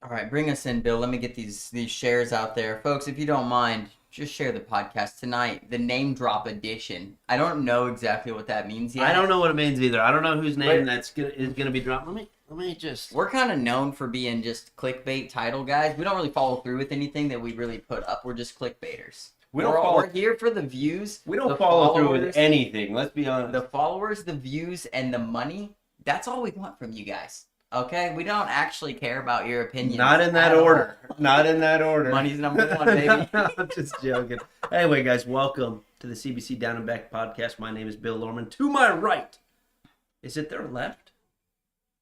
All right, bring us in, Bill. Let me get these shares out there. Folks, if you don't mind, just share the podcast tonight. The name drop edition. I don't know exactly what that means yet. I don't know what it means either. I don't know whose name is gonna be dropped. Let me just. We're kind of known for being just clickbait title guys. We don't really follow through with anything that we really put up. We're just clickbaiters. We're here for the views. We don't follow through with anything. Let's be honest. The followers, the views, and the money. That's all we want from you guys. Okay, we don't actually care about your opinions. Not in that order. Not in that order. Money's number one, baby. I'm just joking. Anyway, guys, welcome to the CBC Down and Back podcast. My name is Bill Lorman. To my right, is it their left?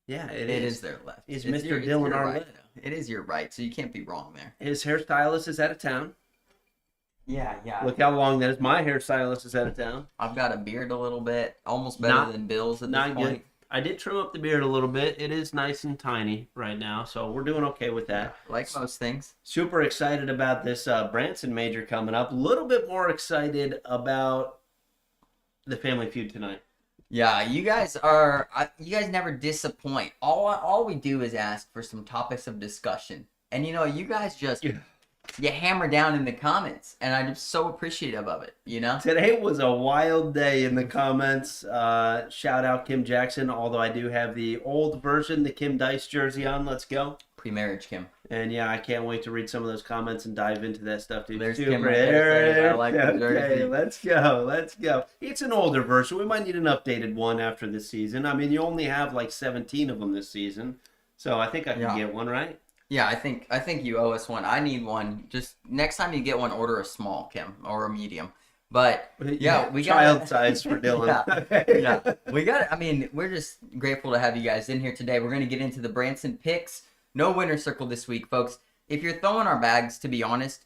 Yeah, it is their left. Is Mr. Dylan our left? It is your right, so you can't be wrong there. His hairstylist is out of town. Yeah. Look how long that is. My hairstylist is out of town. I've got a beard a little bit, almost better than Bill's at this point. Good. I did trim up the beard a little bit. It is nice and tiny right now, so we're doing okay with that. Like most things. Super excited about this Branson major coming up. A little bit more excited about the Family Feud tonight. Yeah, you guys never disappoint. All we do is ask for some topics of discussion. And you guys just... Yeah. You hammer down in the comments, and I'm just so appreciative of it, Today was a wild day in the comments. Shout out Kim Jackson, although I do have the old version, the Kim Dice jersey on. Let's go. Pre-marriage Kim. And yeah, I can't wait to read some of those comments and dive into that stuff, dude. There's Kim right there. I like the jersey. Okay, let's go. It's an older version. We might need an updated one after this season. I mean, you only have like 17 of them this season, so I think I can get one, right? Yeah, I think you owe us one. I need one. Just next time you get one, order a small, Kim, or a medium. But yeah, we got child size for Dylan. Yeah, we got. I mean, we're just grateful to have you guys in here today. We're gonna get into the Branson picks. No winner circle this week, folks. If you're throwing our bags, to be honest,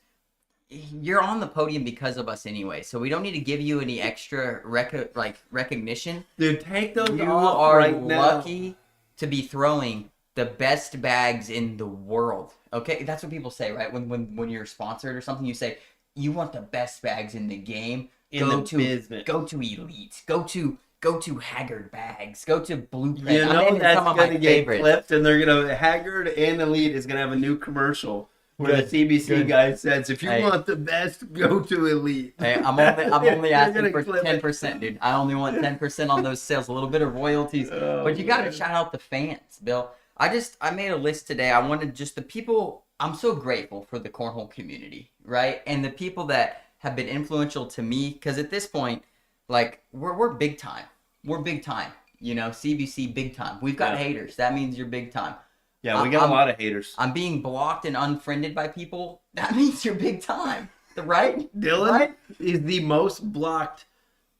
you're on the podium because of us anyway. So we don't need to give you any extra recognition. Dude, take those you off are right now. Lucky to be throwing the best bags in the world. Okay, that's what people say, right? When you're sponsored or something, you say you want the best bags in the game. Business. Go to Elite. Go to Haggard Bags. Go to Blueprint. You know that's gonna get clipped, and they're gonna Haggard and Elite is gonna have a new commercial where the CBC guy says, "If you want the best, go to Elite." Hey, I'm only asking for 10%, dude. I only want 10% on those sales. A little bit of royalties, but you got to shout out the fans, Bill. I made a list today. I wanted just the people. I'm so grateful for the cornhole community, right? And the people that have been influential to me, because at this point, like, we're big time. We're big time. CBC big time. We've got haters. That means you're big time. Yeah, we got a lot of haters. I'm being blocked and unfriended by people. That means you're big time, right? Dylan is the most blocked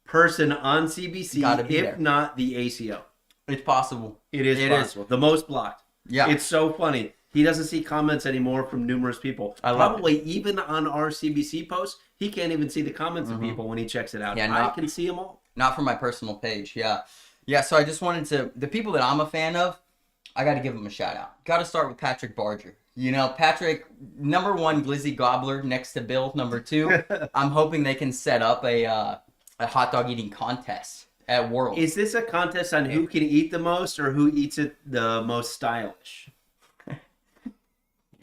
person on CBC, if not the ACO. It's possible. It is possible. The most blocked. Yeah. It's so funny. He doesn't see comments anymore from numerous people. Probably even on our CBC posts, he can't even see the comments of people when he checks it out. Yeah, I can see them all. Not from my personal page, yeah. Yeah, so I just wanted to... The people that I'm a fan of, I got to give them a shout-out. Got to start with Patrick Barger. Patrick, number one, Glizzy Gobbler next to Bill, number two. I'm hoping they can set up a hot dog eating contest at World. Is this a contest on who can eat the most or who eets it the most stylish?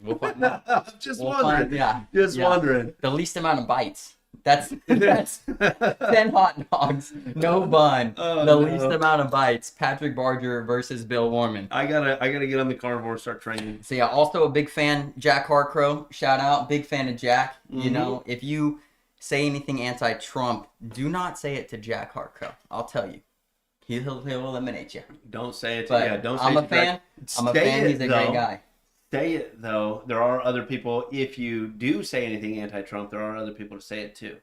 We'll find out. Just wondering. The least amount of bites. That's 10 hot dogs, no bun. Least amount of bites. Patrick Barger versus Bill Warman. I gotta get on the carnivore and start training. So yeah, also a big fan, Jack Harcrow. Shout out, big fan of Jack. If you say anything anti-Trump, do not say it to Jack Harcrow. I'll tell you, he'll eliminate you. Don't say it. Don't say I'm a fan. I'm a fan. He's a great guy. Say it though. There are other people. If you do say anything anti-Trump, there are other people to say it too.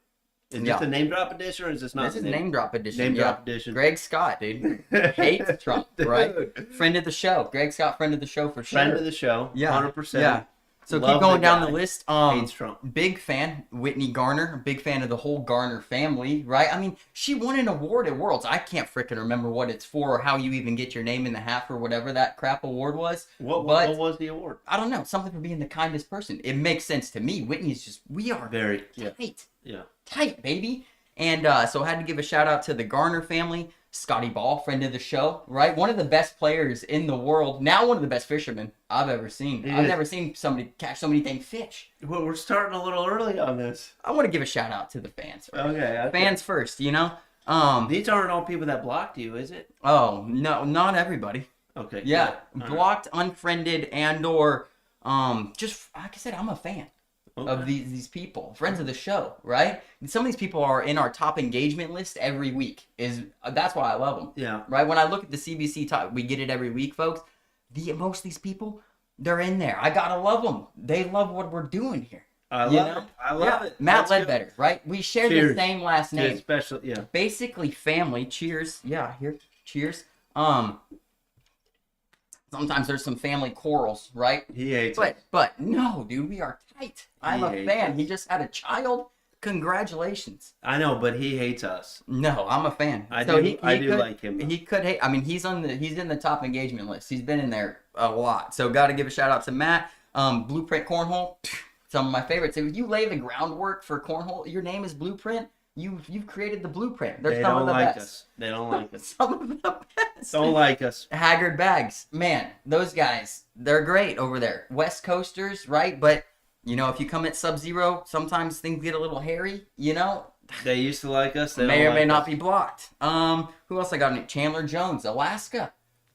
Is this a name drop edition or is this not? This is name drop edition. Name drop edition. Greg Scott, dude, hates Trump, right? Friend of the show. Greg Scott, friend of the show for sure. Friend of the show. Yeah, 100%. Yeah. So keep going down the list. Hates Trump. Big fan, Whitney Garner. Big fan of the whole Garner family, right? I mean, she won an award at Worlds. I can't freaking remember what it's for or how you even get your name in the hat for whatever that crap award was. What was the award? I don't know. Something for being the kindest person. It makes sense to me. Whitney's just, we are very tight. Yeah. Tight, baby. And so I had to give a shout out to the Garner family. Scotty Ball, friend of the show, right? One of the best players in the world. Now one of the best fishermen I've ever seen. I've never seen somebody catch so many dang fish. Well, we're starting a little early on this. I want to give a shout out to the fans first. Okay. Fans first, you know? These aren't all people that blocked you, is it? Oh, no, not everybody. Okay. Yeah. Good. Blocked, unfriended, and or just like I said, I'm a fan. Okay. Of these people, friends of the show, right? And some of these people are in our top engagement list every week. That's why I love them. Yeah. Right. When I look at the CBC top, we get it every week, folks. Most of these people, they're in there. I gotta love them. They love what we're doing here. I love it. Matt Ledbetter, right? We share the same last name. Special, yeah. Basically, family. Cheers. Yeah. Here. Cheers. Sometimes there's some family quarrels, right? He hates it. But no, dude, we are tight. I'm a fan. He just had a child. Congratulations. I know, but he hates us. No, I'm a fan. I do like him. He could hate. I mean, he's in the top engagement list. He's been in there a lot. So got to give a shout out to Matt. Blueprint Cornhole, some of my favorites. If you lay the groundwork for Cornhole, your name is Blueprint. You've created the blueprint. They're some of the best. They don't like us. Some of the best. Don't like us. Haggard Bags, man, those guys, they're great over there. West Coasters, right? But you know, if you come at Sub-Zero, sometimes things get a little hairy. You know, they used to like us. They may or may not be blocked. Who else I got? Chandler Jones, Alaska,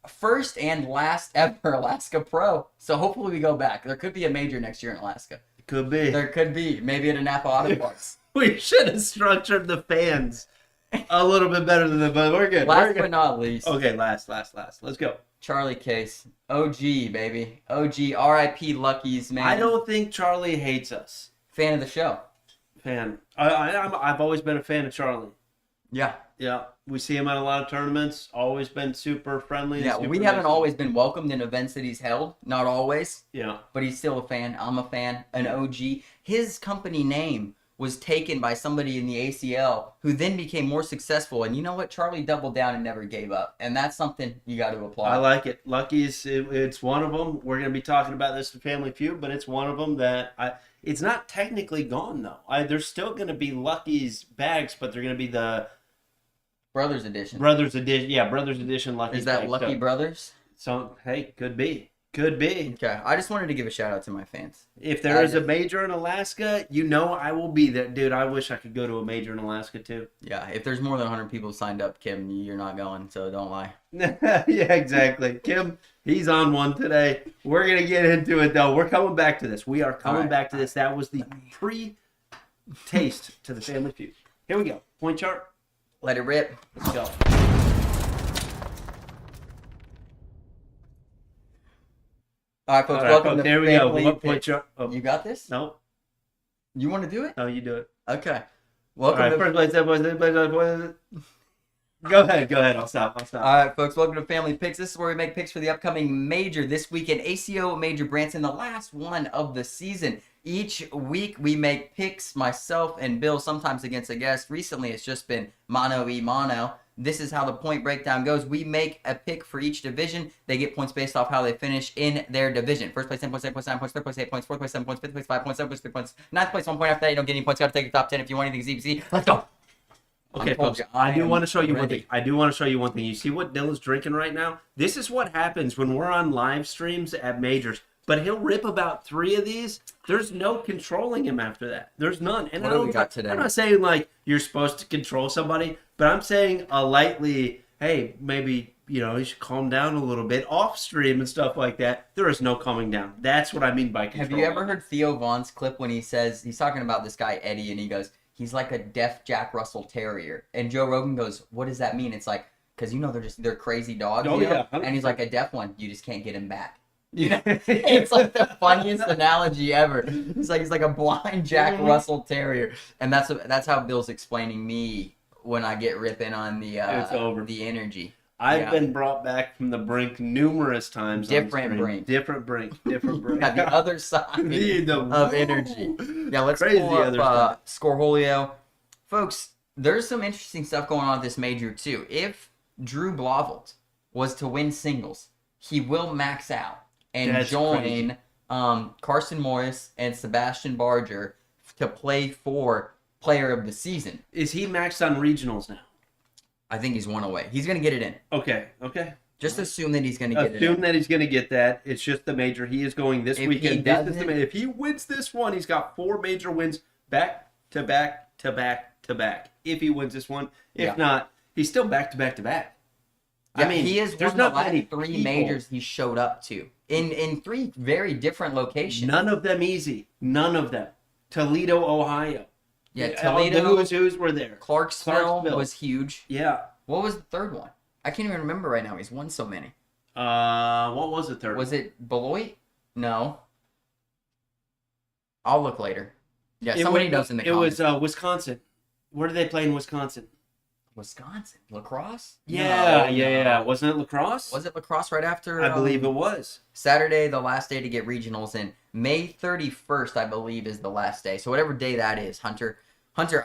first and last ever Alaska Pro. So hopefully we go back. There could be a major next year in Alaska. Could be. There could be. Maybe at a Napa Auto Parts. We should have structured the fans a little bit better than but we're good. Last but not least. Okay, last. Let's go. Charlie Case. OG, baby. OG. R.I.P. Luckies, man. I don't think Charlie hates us. Fan of the show. Fan. I've always been a fan of Charlie. Yeah. Yeah. We see him at a lot of tournaments. Always been super friendly. Yeah, we haven't always been welcomed in events that he's held. Not always. Yeah. But he's still a fan. I'm a fan. An OG. His company name was taken by somebody in the ACL who then became more successful. And you know what? Charlie doubled down and never gave up. And that's something you got to applaud. I like it. Lucky's, it's one of them. We're going to be talking about this in Family Feud, but it's one of them that it's not technically gone, though. There's still going to be Lucky's bags, but they're going to be the Brothers Edition. Brothers Edition. Yeah, Brothers Edition Lucky's. Is that bags. Lucky Brothers? So, hey, could be. Could be. Okay, I just wanted to give a shout out to my fans. If there is a major in Alaska, you know I will be there. Dude, I wish I could go to a major in Alaska too. Yeah, if there's more than 100 people signed up, Kim, you're not going, so don't lie. Yeah, exactly. Kim, he's on one today. We're going to get into it, though. We're coming back to this. We are coming back to this. That was the pre-taste to the Family Feud. Here we go. Point chart. Let it rip. Let's go. All right, folks, welcome to there we go. Family What point Picks. chart? Oh, You got this? no. You want to do it? No, you do it. Okay. All Welcome right, to... first place, second place, third place, fourth place. Go ahead. I'll stop. All right, folks, welcome to Family Picks. This is where we make picks for the upcoming major this weekend. ACO Major Branson, the last one of the season. Each week we make picks, myself and Bill, sometimes against a guest. Recently it's just been mano-y-mano. This is how the point breakdown goes. We make a pick for each division. They get points based off how they finish in their division. First place, 10 points, 8 points, 9 points, third place, 8 points, fourth place, 7 points, fifth place, 5 points, seventh place, 3 points, ninth place, 1 point after that. You don't get any points. Got to take the top 10 if you want anything CBC. Let's go. Okay, folks, I do want to show you one thing. You see what Dylan's drinking right now? This is what happens when we're on live streams at majors. But he'll rip about 3 of these. There's no controlling him after that. There's none. And What do we got today? I'm not saying like you're supposed to control somebody, but I'm saying a lightly, hey, maybe, you should calm down a little bit off stream and stuff like that. There is no calming down. That's what I mean by control. Have you ever heard Theo Vaughn's clip when he says, he's talking about this guy Eddie, and he goes, he's like a deaf Jack Russell Terrier. And Joe Rogan goes, what does that mean? It's like, because they're crazy dogs. Oh, yeah, 100%. And he's like, a deaf one, you just can't get him back. It's like the funniest analogy ever. He's like a blind Jack Russell Terrier, and that's how Bill's explaining me when I get ripping on the It's over. the energy. I've been brought back from the brink numerous times. Different brink. Different brink. Yeah, the other side of energy. Yeah, let's pull up Scornholeo. Folks, there's some interesting stuff going on at this major too. If Drew Blauvelt was to win singles, he will max out and join Carson Morris and Sebastian Barger to play for Player of the Season. Is he maxed on regionals now? I think he's one away. He's going to get it in. Okay. Just assume that he's going to get it in. Assume that he's going to get that. It's just the major. He is going this weekend. If he wins this one, he's got 4 major wins back to back to back to back. If he wins this one. If not, he's still back to back to back. Yeah, I mean, he is one of the last 3 majors he showed up to in 3 very different locations. None of them easy. None of them. Toledo, Ohio. Yeah, Toledo. Who's were there? Clarksville was huge. Yeah. What was the third one? I can't even remember right now. He's won so many. What was the third? Was it Beloit? No. I'll look later. Yeah, somebody knows in the comments. It was Wisconsin. Where did they play in Wisconsin? Wisconsin? Lacrosse? Yeah. Wasn't it lacrosse? Was it lacrosse right after? I believe it was. Saturday, the last day to get regionals in. May 31st, I believe, is the last day. So whatever day that is, Hunter,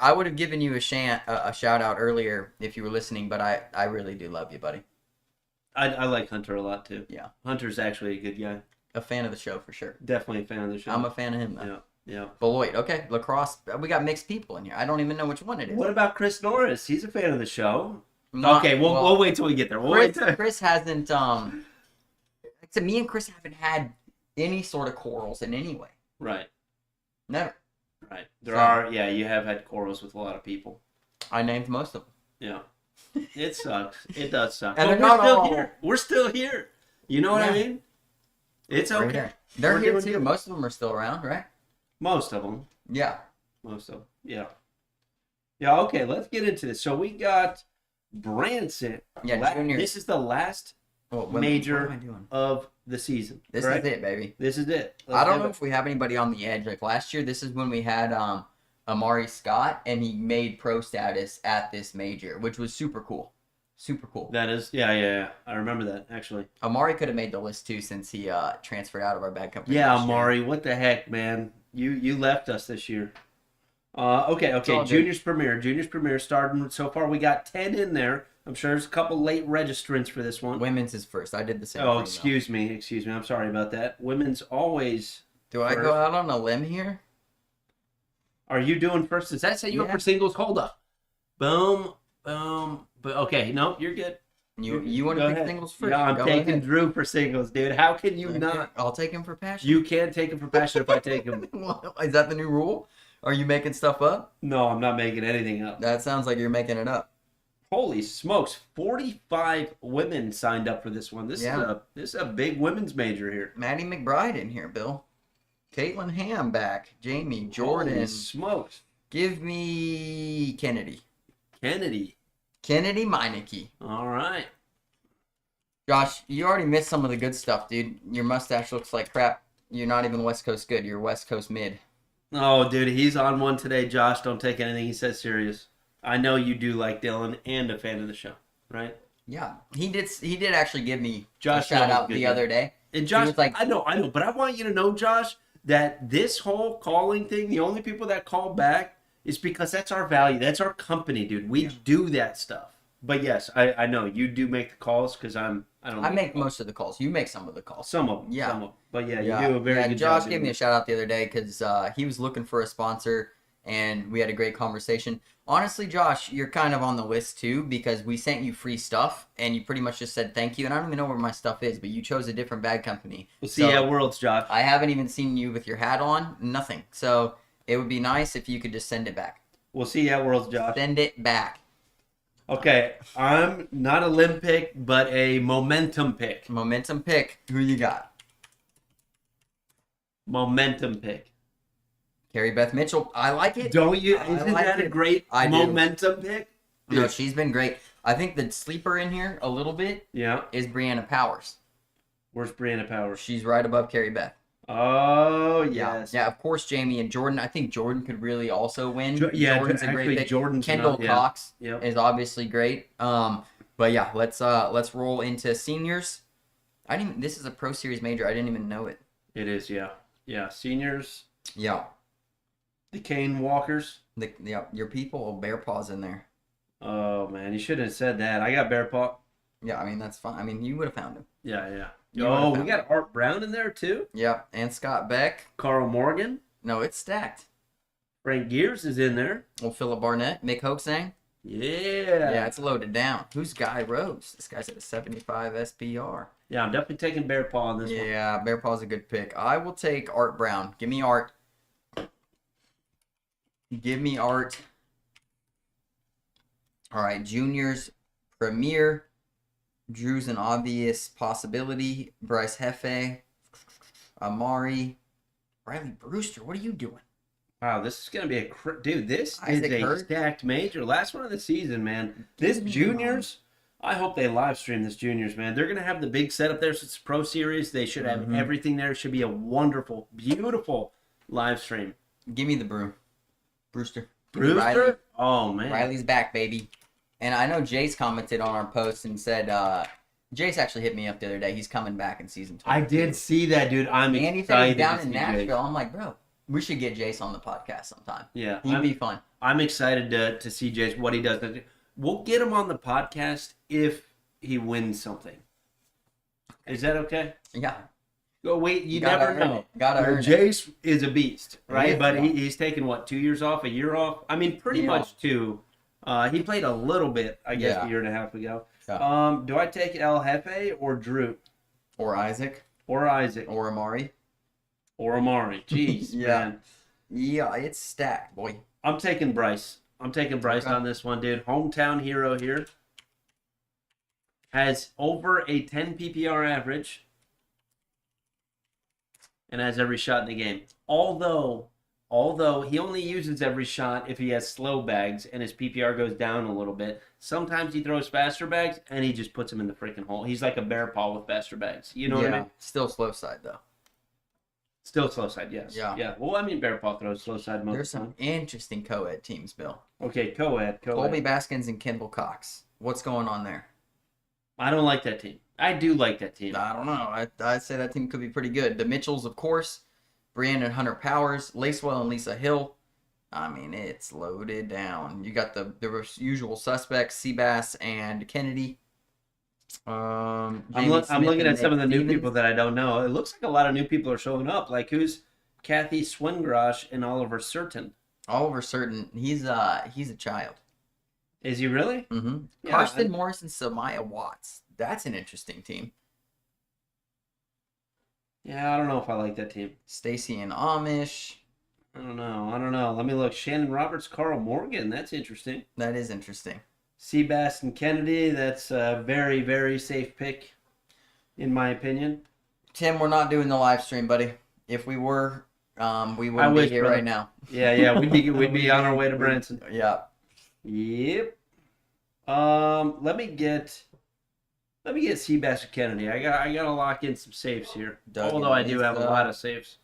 I would have given you a shout out earlier if you were listening, but I really do love you, buddy. I like Hunter a lot, too. Yeah. Hunter's actually a good guy. A fan of the show, for sure. Definitely a fan of the show. I'm a fan of him, though. Yeah. Beloit. Okay. Lacrosse. We got mixed people in here. I don't even know which one it is. What about Chris Norris? He's a fan of the show. Okay, we'll wait till we get there. Chris hasn't. Except me and Chris haven't had any sort of quarrels in any way. Right. Never. Right. You have had quarrels with a lot of people. I named most of them. Yeah. It sucks. It does suck. And but we're still here. We're still here. You know what I mean? It's okay. They're here too. Most of them are still around, right? Most of them. Yeah. Most of them. Yeah. Yeah, okay, let's get into this. So we got Branson. Yeah, junior. This is the last major of the season. This is it, baby. This is it. I don't know if we have anybody on the edge. Like last year, this is when we had Amari Scott, and he made pro status at this major, which was super cool. Super cool. That is, yeah. I remember that, actually. Amari could have made the list, too, since he transferred out of our bad company. Yeah, Amari, what the heck, man? You left us this year. Okay. Juniors Premier starting. So far, we got 10 in there. I'm sure there's a couple late registrants for this one. Women's is first. I did the same thing. Excuse me. I'm sorry about that. Women's always Do I go out on a limb here? Are you doing first? Does that say you up for singles? Hold up. Boom. But okay, no, you're good. You want to pick singles first? Yeah, I'm taking Drew for singles, dude. How can you not? I'll take him for passion. You can't take him for passion if I take him. Is that the new rule? Are you making stuff up? No, I'm not making anything up. That sounds like you're making it up. Holy smokes! 45 women signed up for this one. This is a big women's major here. Maddie McBride in here, Bill. Caitlin Ham back. Jamie Jordan. Holy smokes! Give me Kennedy Meineke. All right. Josh, you already missed some of the good stuff, dude. Your mustache looks like crap. You're not even West Coast good. You're West Coast mid. Oh, dude, he's on one today, Josh. Don't take anything he says serious. I know you do like Dylan and a fan of the show, right? Yeah. He did actually give me a shout out the other day. And Josh, was like, I know, but I want you to know, Josh, that this whole calling thing, the only people that call back is because that's our value. That's our company, dude. We do that stuff. But yes, I know you do make the calls because I make most of the calls. You make some of the calls. Some of them. Yeah. Some of them. But you do a very good job. Josh gave me a shout out the other day because he was looking for a sponsor and we had a great conversation. Honestly, Josh, you're kind of on the list too because we sent you free stuff and you pretty much just said thank you. And I don't even know where my stuff is, but you chose a different bag company. We'll see you at Worlds, Josh. I haven't even seen you with your hat on. Nothing. So it would be nice if you could just send it back. We'll see you at Worlds, Josh. Send it back. Okay, I'm not a limb pick, but a momentum pick. Momentum pick. Who you got? Momentum pick. Carrie Beth Mitchell. I like it. Don't you? Isn't that a great momentum pick? No, she's been great. I think the sleeper in here a little bit is Brianna Powers. Where's Brianna Powers? She's right above Carrie Beth. Oh, yes. Yeah, of course, Jamie and Jordan. I think Jordan could really also win. Jordan's a great pick. Kendall Cox is obviously great. But yeah, let's roll into seniors. This is a Pro Series major. I didn't even know it. It is, yeah. Yeah, seniors. Yeah. The Kane Walkers. Your people, Bear Paw's in there. Oh, man, you shouldn't have said that. I got Bear Paw. Yeah, I mean, that's fine. I mean, you would have found him. Yeah. Oh, we got Art Brown in there, too? Yeah, and Scott Beck. Carl Morgan. No, it's stacked. Frank Gears is in there. Well, Philip Barnett, Mick Hoaxang. Yeah, it's loaded down. Who's Guy Rose? This guy's at a 75 SPR. Yeah, I'm definitely taking Bear Paw on this one. Yeah, Bear Paw's a good pick. I will take Art Brown. Give me Art. Give me Art. All right, Juniors, Premier. Drew's an obvious possibility. Bryce Hefe. Amari. Riley Brewster, what are you doing? Wow, this is going to be dude, this Isaac is a Hurd? stacked major. Last one of the season, man. This Juniors, I hope they live stream this Juniors, man. They're going to have the big setup there. So it's a Pro Series. They should have everything there. It should be a wonderful, beautiful live stream. Give me the Brewster. Brewster? Riley. Oh, man. Riley's back, baby. And I know Jace commented on our post and said, Jace actually hit me up the other day. He's coming back in season 2. I did see that, dude. I'm and he said excited he's down to in see Nashville. Jace. I'm like, bro, we should get Jace on the podcast sometime. Yeah. He'd be fun. I'm excited to see Jace, what he does. We'll get him on the podcast if he wins something. Is that okay? Yeah. Oh, wait, you Gotta never earn know. it. Gotta earn it. Jace is a beast, right? He is, But yeah. he's taken, what, 2 years off, a year off? I mean, pretty Yeah. much 2. He played a little bit, I guess, Yeah. a year and a half ago. Yeah. Do I take El Jefe or Drew? Or Isaac. Or Isaac? Or Amari. Or Amari? Jeez, Yeah. man. Yeah, it's stacked, boy. I'm taking Bryce. I'm taking Bryce Okay. on this one, dude. Hometown hero here. Has over a 10 PPR average. And has every shot in the game. Although he only uses every shot if he has slow bags and his PPR goes down a little bit. Sometimes he throws faster bags and he just puts them in the freaking hole. He's like a Bear Paw with faster bags. You know what I mean? Still slow side, though. Still slow side, yes. Yeah. Well, I mean, Bear Paw throws slow side most There's of the some interesting co-ed teams, Bill. time. Okay, co-ed. Colby Baskins and Kendall Cox. What's going on there? I don't like that team. I do like that team. I don't know. I'd say that team could be pretty good. The Mitchells, of course. Brianna and Hunter Powers. Lacewell and Lisa Hill. I mean, it's loaded down. You got the usual suspects, Seabass and Kennedy. I'm looking at some of the new people that I don't know. It looks like a lot of new people are showing up. Like, who's Kathy Swingrosh and Oliver Certain? Oliver Certain. He's a child. Is he really? Mm-hmm. Yeah, Karsten Morris and Samaya Watts. That's an interesting team. Yeah, I don't know if I like that team. Stacy and Amish. I don't know. Let me look. Shannon Roberts, Carl Morgan. That's interesting. That is interesting. Seabass and Kennedy. That's a very, very safe pick, in my opinion. Tim, we're not doing the live stream, buddy. If we were, we wouldn't be here right now. Yeah. We'd be on our way to Branson. Yeah. Yep. Let me get Seabass and Kennedy. I gotta lock in some safes here. Doug Although I and do have a Lisa. lot of safes.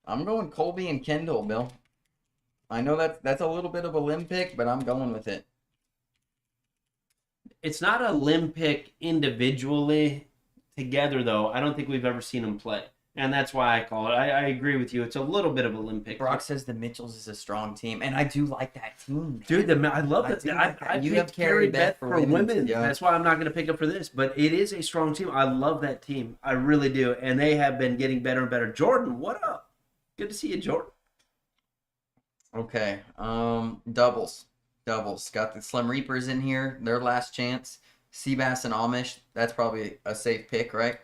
I'm going Colby and Kendall, Bill. I know that's a little bit of a limb pick, but I'm going with it. It's not a limb pick individually. Together, though, I don't think we've ever seen them play. And that's why I call it. I agree with you. It's a little bit of a limb pick. Brock says the Mitchells is a strong team, and I do like that team. Dude, I love that. I You picked have Carrie Beth for for women. women. Yeah. That's why I'm not going to pick up for this. But it is a strong team. I love that team. I really do. And they have been getting better and better. Jordan, what up? Good to see you, Jordan. Okay. Doubles. Got the Slim Reapers in here. Their last chance. Seabass and Amish. That's probably a safe pick, right?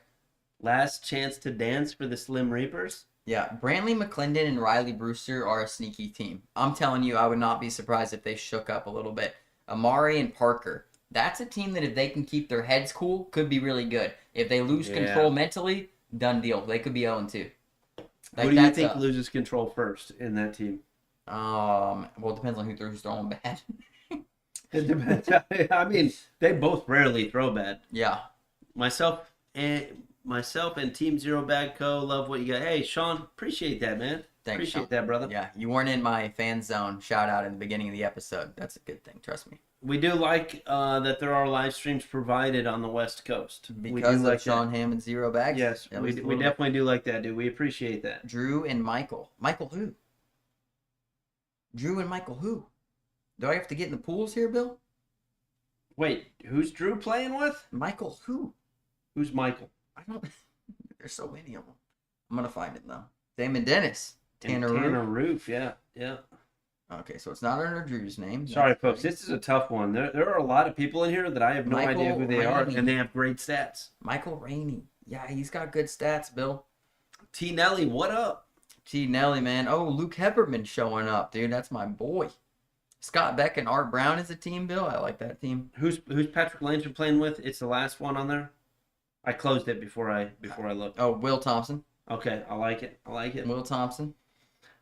Last chance to dance for the Slim Reapers. Yeah. Brantley McClendon and Riley Brewster are a sneaky team. I'm telling you, I would not be surprised if they shook up a little bit. Amari and Parker. That's a team that if they can keep their heads cool, could be really good. If they lose control mentally, done deal. They could be 0-2. Who do you think loses control first in that team? Well, it depends on who's throwing bad. It depends. I mean, they both rarely throw bad. Yeah. Myself and Team Zero Bag Co. Love what you got. Hey, Sean, appreciate that, man. Thanks, appreciate Sean. that, brother. Yeah, you weren't in my fan zone shout out in the beginning of the episode. That's a good thing. Trust me. We do like that there are live streams provided on the West Coast. Because of Sean Hammond Zero Bags? Yes, we definitely do like that, dude. We appreciate that. Drew and Michael. Michael who? Drew and Michael who? Do I have to get in the pools here, Bill? Wait, who's Drew playing with? Michael who? Who's Michael? I don't... There's so many of them. I'm going to find it, though. Damon Dennis. Tanner Roof, yeah. Okay, so it's not under Drew's name. Sorry, That's folks. great. This is a tough one. There are a lot of people in here that I have no idea who they are, and they have great stats. Michael Rainey. Yeah, he's got good stats, Bill. T. Nelly, what up? T. Nelly, man. Oh, Luke Hepperman showing up, dude. That's my boy. Scott Beck and Art Brown is a team, Bill. I like that team. Who's Patrick Langford playing with? It's the last one on there. I closed it before I looked. Oh, Will Thompson. Okay, I like it. Will Thompson.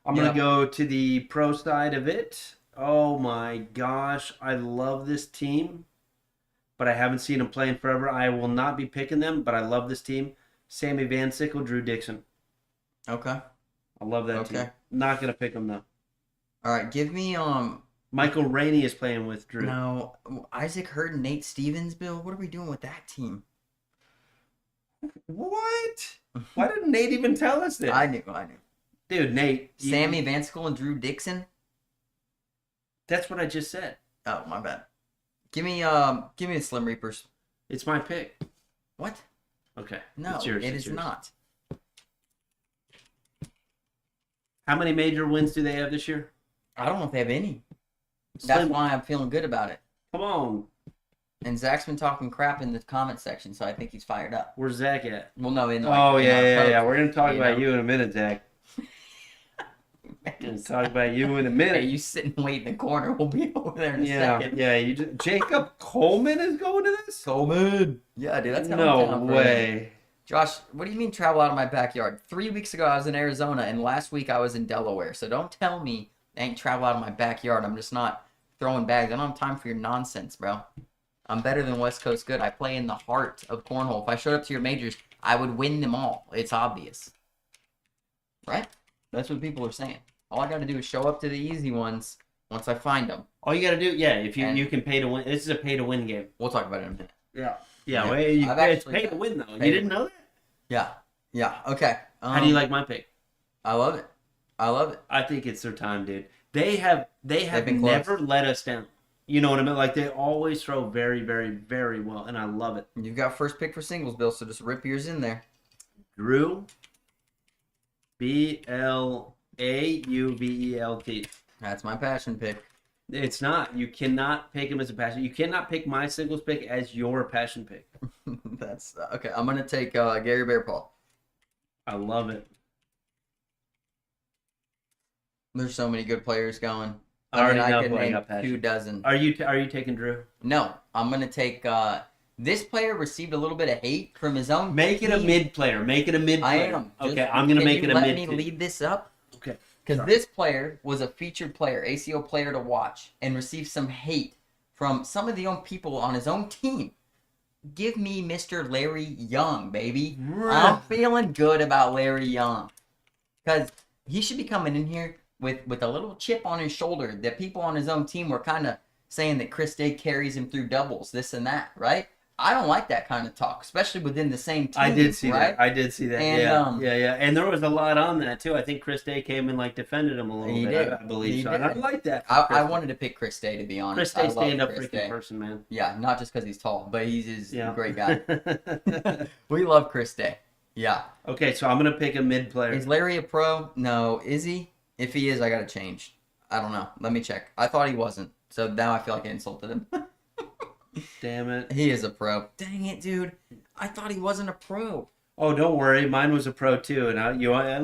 I'm gonna go to the pro side of it. Oh my gosh, I love this team, but I haven't seen them playing forever. I will not be picking them, but I love this team. Sammy Van Sickle, Drew Dixon. Okay. I love that team. Not gonna pick them though. All right, give me Michael Rainey is playing with Drew. No, Isaac Hurd and Nate Stevens, Bill. What are we doing with that team? What? Why didn't Nate even tell us this? I knew. Dude, Nate. Sammy Van Sickle and Drew Dixon. That's what I just said. Oh, my bad. Give me the Slim Reapers. It's my pick. What? Okay. No, it's yours. it is not. How many major wins do they have this year? I don't know if they have any. That's why I'm feeling good about it. Come on. And Zach's been talking crap in the comment section, so I think he's fired up. Where's Zach at? Well, no, in yeah. We're gonna talk about you in a minute, Zach. We're gonna talk about you in a minute. Hey, you sit and wait in the corner. We'll be over there in a second. Yeah. Jacob Coleman is going to this? Coleman. Yeah, dude, that's no way. Josh, what do you mean travel out of my backyard? 3 weeks ago I was in Arizona, and last week I was in Delaware. So don't tell me I ain't travel out of my backyard. I'm just not throwing bags. I don't have time for your nonsense, bro. I'm better than West Coast good. I play in the heart of cornhole. If I showed up to your majors, I would win them all. It's obvious. Right? That's what people are saying. All I got to do is show up to the easy ones once I find them. All you got to do, if you can pay to win. This is a pay to win game. We'll talk about it in a minute. Yeah. It's pay to win, though. You didn't know that? Yeah. Okay. How do you like my pick? I love it. I think it's their time, dude. They have never let us down. You know what I mean? Like, they always throw very, very, very well, and I love it. You've got first pick for singles, Bill, so just rip yours in there. Drew, Blauvelt. That's my passion pick. It's not. You cannot pick him as a passion. You cannot pick my singles pick as your passion pick. That's okay. I'm gonna take Gary Bearpaw. I love it. There's so many good players going. I could name 24. Are you taking Drew? No, I'm gonna take. This player received a little bit of hate from his own. Make it a mid player. Make it a mid player. I am. Okay, I'm gonna make it a mid. Let me lead this up. Okay. Because this player was a featured player, ACO player to watch, and received some hate from some of the own people on his own team. Give me Mr. Larry Young, baby. I'm feeling good about Larry Young. Because he should be coming in here with a little chip on his shoulder that people on his own team were kind of saying that Chris Day carries him through doubles, this and that, right? I don't like that kind of talk, especially within the same team. I did see that. And, yeah. And there was a lot on that, too. I think Chris Day came and, defended him a little bit, I believe. So. I like that. I wanted to pick Chris Day, to be honest. Chris Day stand-up freaking person, man. Yeah, not just because he's tall, but he's a great guy. We love Chris Day. Yeah. Okay, so I'm going to pick a mid player. Is Larry a pro? No. Is he? If he is, I got to change. I don't know. Let me check. I thought he wasn't. So now I feel like I insulted him. Damn it. He is a pro. Dang it, dude. I thought he wasn't a pro. Oh, don't worry. Mine was a pro, too. And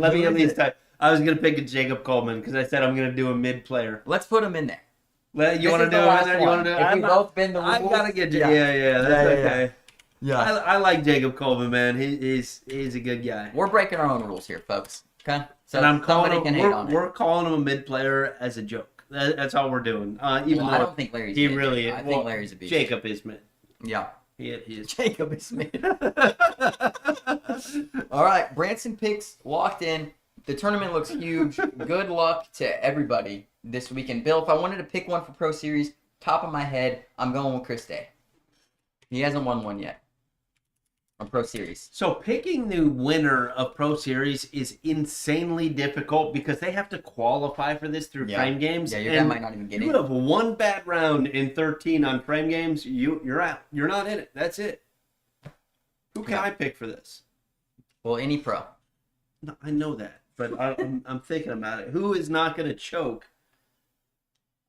let me at least type. I was going to pick a Jacob Coleman because I said I'm going to do a mid player. Let's put him in there. You want to do him in there? You want to do it? We've both been the rules. I got to get you. Yeah. That's okay. Yeah. I like Jacob Coleman, man. He's a good guy. We're breaking our own rules here, folks. Okay? So and I'm calling him, can hate on we're calling him a mid player as a joke. That's all we're doing. Even though I don't think Larry's mid. Really is. I think Larry's a beast. Jacob is mid. Yeah. He is. Jacob is mid. All right. Branson picks locked in. The tournament looks huge. Good luck to everybody this weekend. Bill, if I wanted to pick one for Pro Series, top of my head, I'm going with Chris Day. He hasn't won one yet. On Pro Series. So picking the winner of Pro Series is insanely difficult because they have to qualify for this through frame games. Yeah, your guy might not even get in. You have one bad round in 13 on frame games, you're out. You're not in it. That's it. Who can I pick for this? Well, any pro. No, I know that. but I'm thinking about it. Who is not going to choke?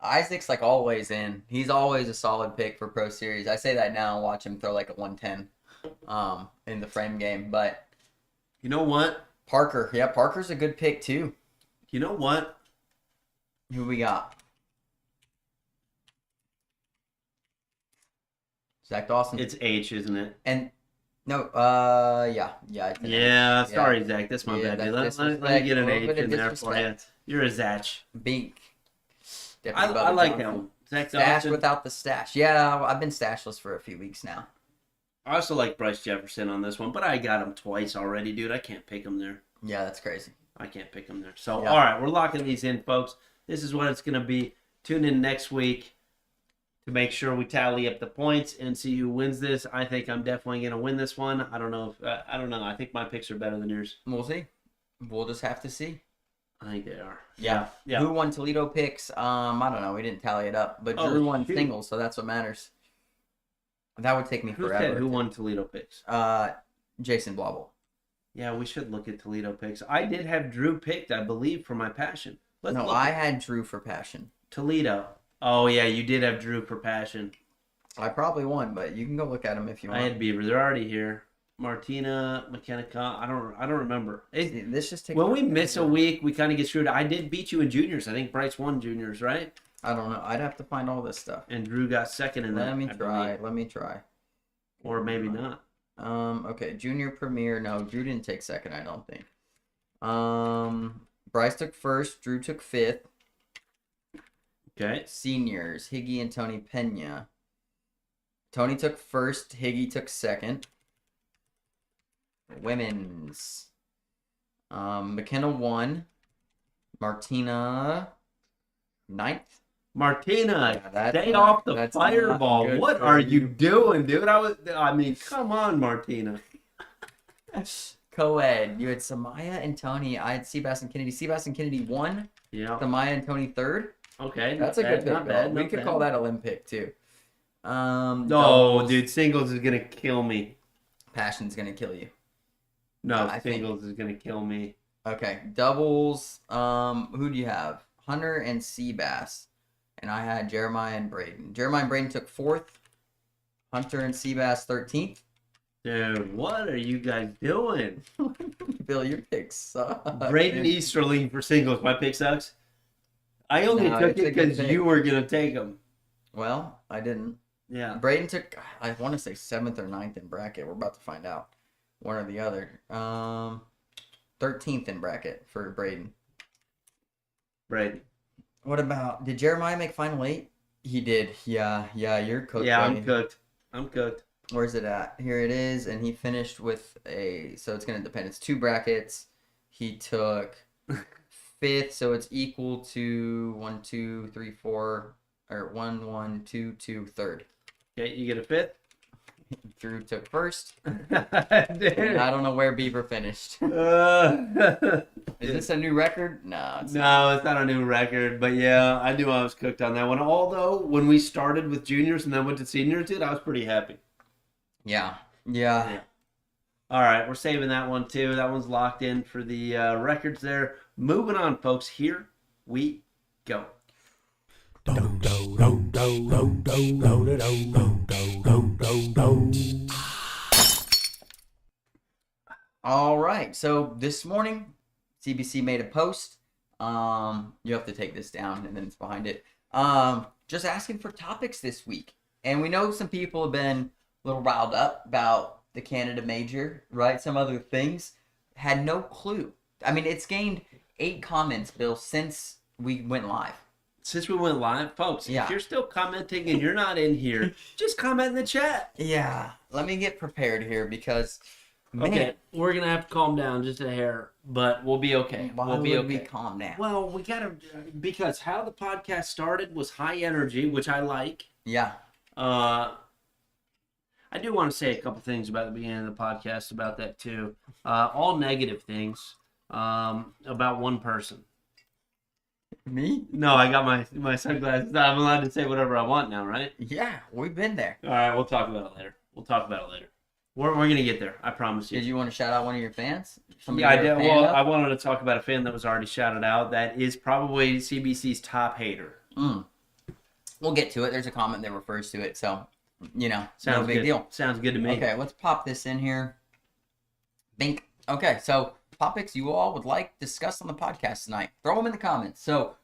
Isaac's like always in. He's always a solid pick for Pro Series. I say that now and watch him throw like a 110 in the frame game. But you know what? Parker. Yeah, Parker's a good pick too. You know what? Who we got? Zach Dawson. It's H, isn't it? And no, yeah. Yeah, sorry, Zach. That's my bad. Let me get an H in there for you. You're a Zach. Bink. I like that one. Zach Stash Dawson. without the stash. Yeah, I've been stashless for a few weeks now. I also like Bryce Jefferson on this one, but I got him twice already, dude. I can't pick him there. Yeah, that's crazy. I can't pick him there. So, all right, we're locking these in, folks. This is what it's going to be. Tune in next week to make sure we tally up the points and see who wins this. I think I'm definitely going to win this one. I don't know. I don't know. I think my picks are better than yours. We'll see. We'll just have to see. I think they are. Yeah. Who won Toledo picks? I don't know. We didn't tally it up, but Drew won singles, so that's what matters. That would take me forever. Who won Toledo picks? Jason Blobble. Yeah, we should look at Toledo picks. I did have Drew picked, I believe, for my passion. I had Drew for passion. Toledo. Oh yeah, you did have Drew for passion. I probably won, but you can go look at them if you want. I had Beaver. They're already here. Martina, McKenna. I don't remember. This just takes. When we miss a week, we kind of get screwed. I did beat you in juniors. I think Bryce won juniors, right? I don't know. I'd have to find all this stuff. And Drew got second in that. Let me try. Or maybe not. Okay, junior premier. No, Drew didn't take second, I don't think. Bryce took first, Drew took fifth. Okay. Seniors, Higgy and Tony Pena. Tony took first, Higgy took second. Women's. McKenna won. Martina ninth. Martina, stay off the fireball. What are you doing, dude? I mean, come on, Martina. Co-ed. You had Samaya and Tony. I had Seabass and Kennedy. Seabass and Kennedy won. Yeah. Samaya and Tony third. Okay. That's a good pick. Not bad. We could call that Olympic too. No, dude, singles is gonna kill me. Passion's gonna kill you. No, singles is gonna kill me. Okay, doubles. Who do you have? Hunter and Seabass. And I had Jeremiah and Braden. Jeremiah and Braden took fourth. Hunter and Seabass 13th. Dude, what are you guys doing? Bill, your picks suck. Braden Easterling for singles. My pick sucks. I only took it because you were going to take him. Well, I didn't. Yeah. Braden took, I want to say 7th or 9th in bracket. We're about to find out. One or the other. 13th in bracket for Braden. Braden. What about, did Jeremiah make final 8? He did. Yeah, you're cooked. Yeah, buddy. I'm cooked. Where's it at? Here it is, and he finished with so it's going to depend. It's 2 brackets. He took 5th, so it's equal to 1, 2, 3, 4, or 1, 1, 2, 2, 3rd. Okay, you get a 5th? Drew took 1st. I don't know where Beaver finished. Is this a new record? No, it's not a new record. But yeah, I knew I was cooked on that one. Although when we started with juniors and then went to seniors, dude, I was pretty happy. Yeah. All right, we're saving that one too. That one's locked in for the records there. Moving on, folks. Here we go. All right, so this morning CBC made a post. You have to take this down and then it's behind it. Just asking for topics this week. And we know some people have been a little riled up about the Canada Major, right? Some other things. Had no clue. I mean, it's gained 8 comments, Bill, since we went live. Since we went live, folks, if you're still commenting and you're not in here, just comment in the chat. Yeah, let me get prepared here because, man. Okay, we're going to have to calm down just a hair, but we'll be okay. We'll be okay. Calm down. Well, we got to, because how the podcast started was high energy, which I like. Yeah. I do want to say a couple things about the beginning of the podcast about that too. All negative things about one person. Me? No, I got my sunglasses. I'm allowed to say whatever I want now, right? Yeah, we've been there. All right, we'll talk about it later. We're gonna get there. I promise you. Did you want to shout out one of your fans? Yeah, I did. Well, I wanted to talk about a fan that was already shouted out. That is probably CBC's top hater. We'll get to it. There's a comment that refers to it, so Sounds no big good. deal. Sounds good to me. Okay, let's pop this in here. Bink. Okay, so topics you all would like discussed on the podcast tonight. Throw them in the comments. So,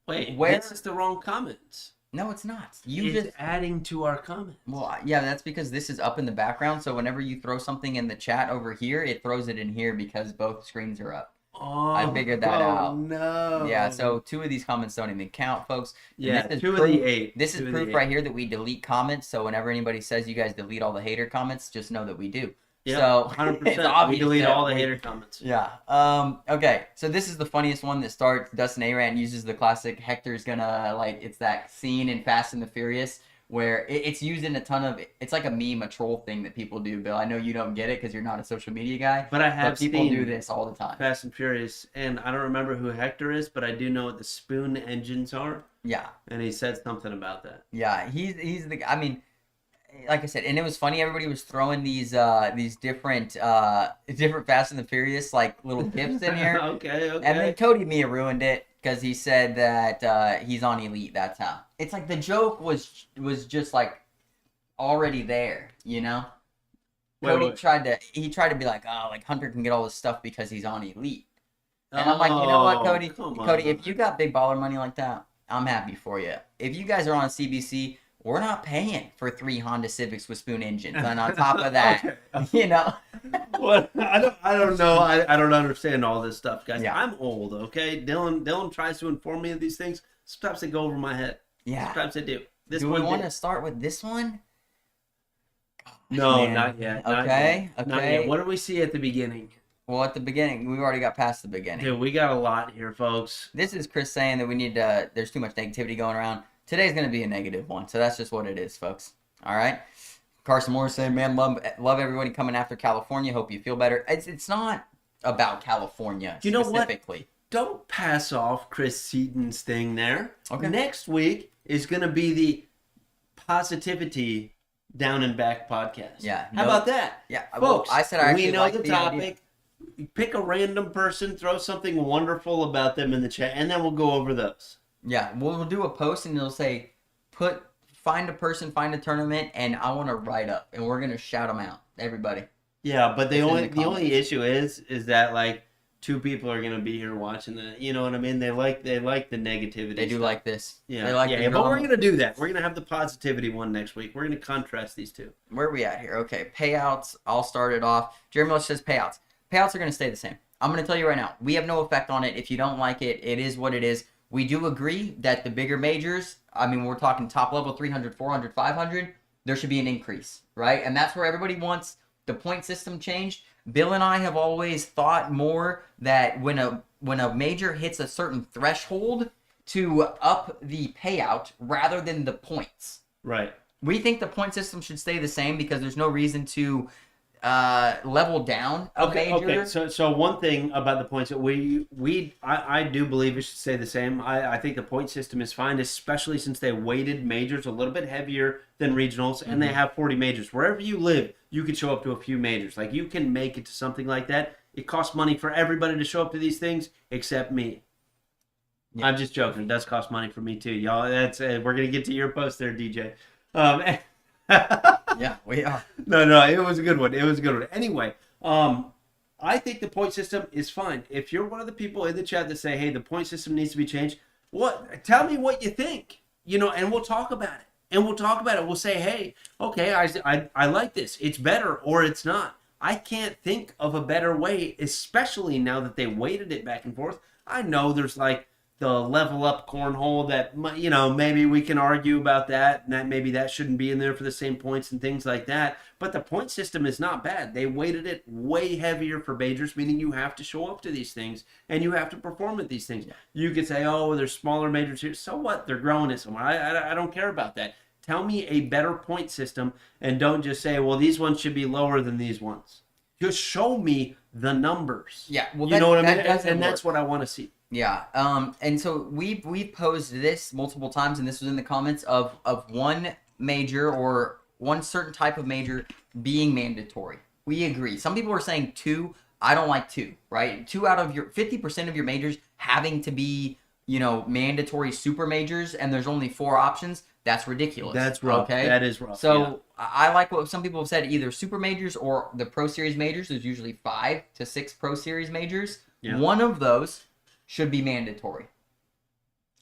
wait, where... this is the wrong comments. No, it's not. You just adding to our comments. Well, yeah, that's because this is up in the background. So whenever you throw something in the chat over here, it throws it in here because both screens are up. Oh, I figured that out. No. Yeah, so 2 of these comments don't even count, folks. Yeah, 2 of the 8. This is proof right here that we delete comments. So whenever anybody says you guys delete all the hater comments, just know that we do. Yeah, so 100%. We delete all the hater comments. Yeah. Okay. So this is the funniest one that starts. Dustin Aran uses the classic Hector's gonna it's that scene in Fast and the Furious where it's used in a ton of. It's like a meme, a troll thing that people do. Bill, I know you don't get it because you're not a social media guy. But I have people seen do this all the time. Fast and Furious, and I don't remember who Hector is, but I do know what the spoon engines are. Yeah. And he said something about that. Yeah. He's the. I mean. Like I said, and it was funny. Everybody was throwing these different Fast and the Furious little gifs in here. Okay. And then Cody Mia ruined it because he said that he's on Elite. That's how. It's like the joke was just already there, Cody tried to be like, oh, Hunter can get all this stuff because he's on Elite. And I'm like, you know what, Cody? Cody, if you got big baller money like that, I'm happy for you. If you guys are on CBC. We're not paying for 3 Honda Civics with spoon engines, and on top of that, Well, I don't know. I don't understand all this stuff, guys. Yeah. I'm old, okay? Dylan tries to inform me of these things. Sometimes they go over my head. Yeah. Sometimes they do. Do we want to start with this one? No, not yet. Okay. Not yet. What did we see at the beginning? Well, at the beginning, we've already got past the beginning. Dude, we got a lot here, folks. This is Chris saying that we need to. There's too much negativity going around. Today's going to be a negative one, so that's just what it is, folks. All right? Carson Moore saying, man, love everybody coming after California. Hope you feel better. It's not about California specifically. Don't pass off Chris Seaton's thing there. Okay. Next week is going to be the Positivity Down and Back podcast. Yeah. How about that? Yeah. Folks, well, I said I actually we know the topic. Idea. Pick a random person, throw something wonderful about them in the chat, and then we'll go over those. Yeah, we'll do a post and it'll say, find a person, find a tournament, and I want to write up, and we're gonna shout them out, everybody. Yeah, but the only issue is that 2 people are gonna be here watching that. You know what I mean? They like the negativity. They do like this. Yeah, they like but we're gonna do that. We're gonna have the positivity one next week. We're gonna contrast these 2. Where are we at here? Okay, payouts. I'll start it off. Jeremy Miller says payouts. Payouts are gonna stay the same. I'm gonna tell you right now. We have no effect on it. If you don't like it, it is what it is. We do agree that the bigger majors, I mean, we're talking top level 300, 400, 500, there should be an increase, right? And that's where everybody wants the point system changed. Bill and I have always thought more that when a major hits a certain threshold to up the payout rather than the points. Right. We think the point system should stay the same because there's no reason to level down a major. Okay. So one thing about the points that I do believe it should stay the same. I think the point system is fine, especially since they weighted majors a little bit heavier than regionals, and they have 40 majors. Wherever you live, you could show up to a few majors. You can make it to something like that. It costs money for everybody to show up to these things except me. Yeah. I'm just joking. It does cost money for me too, y'all. That's we're gonna get to your post there, DJ. Yeah, we are. No, it was a good one. Anyway, I think the point system is fine. If you're one of the people in the chat that say, hey, the point system needs to be changed, tell me what you think, and we'll talk about it. We'll say, hey, okay, I like this. It's better or it's not. I can't think of a better way, especially now that they weighted it back and forth. I know there's the level up cornhole that, maybe we can argue about that, and that maybe that shouldn't be in there for the same points and things like that. But the point system is not bad. They weighted it way heavier for majors, meaning you have to show up to these things and you have to perform at these things. You could say, oh, there's smaller majors here. So what? They're growing it somewhere. I don't care about that. Tell me a better point system and don't just say, well, these ones should be lower than these ones. Just show me the numbers. Yeah, well, you know what I mean? And that's what I want to see. Yeah, and so we posed this multiple times, and this was in the comments of one major or one certain type of major being mandatory. We agree. Some people are saying 2. I don't like 2, right? 2 out of your 50% of your majors having to be, mandatory super majors, and there's only 4 options. That's ridiculous. That's rough. Okay? That is rough. So I like what some people have said, either super majors or the Pro Series majors. There's usually 5 to 6 Pro Series majors. Yeah. One of those should be mandatory.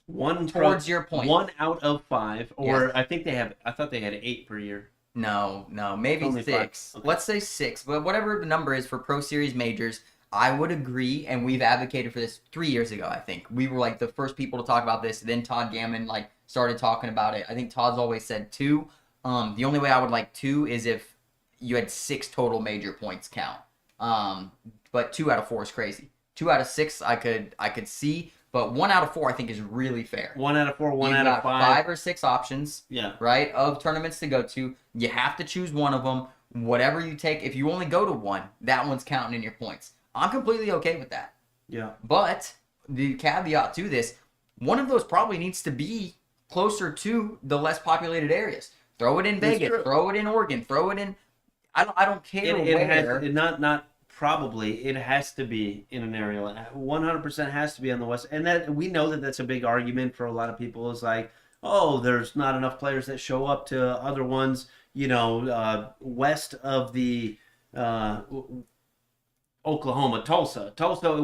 Towards your point. 1 out of 5, or yes. I thought they had 8 per year. No, maybe 6. Okay. Let's say 6, but whatever the number is for Pro Series majors, I would agree, and we've advocated for this 3 years ago, I think. We were like the first people to talk about this, then Todd Gammon started talking about it. I think Todd's always said 2. The only way I would like 2 is if you had 6 total major points count. But 2 out of 4 is crazy. 2 out of 6 I could see. But 1 out of 4, I think, is really fair. 1 out of 4, 1 out of 5. 5 or 6 options, right, of tournaments to go to. You have to choose one of them. Whatever you take, if you only go to one, that one's counting in your points. I'm completely okay with that. Yeah. But the caveat to this, one of those probably needs to be closer to the less populated areas. Throw it in Vegas. Throw it in Oregon. Throw it in. I don't care where. Probably it has to be in an area. 100% has to be on the west, and that we know that that's a big argument for a lot of people. Is like, oh, there's not enough players that show up to other ones. West of the Oklahoma, Tulsa,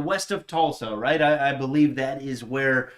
west of Tulsa, right? I believe that is where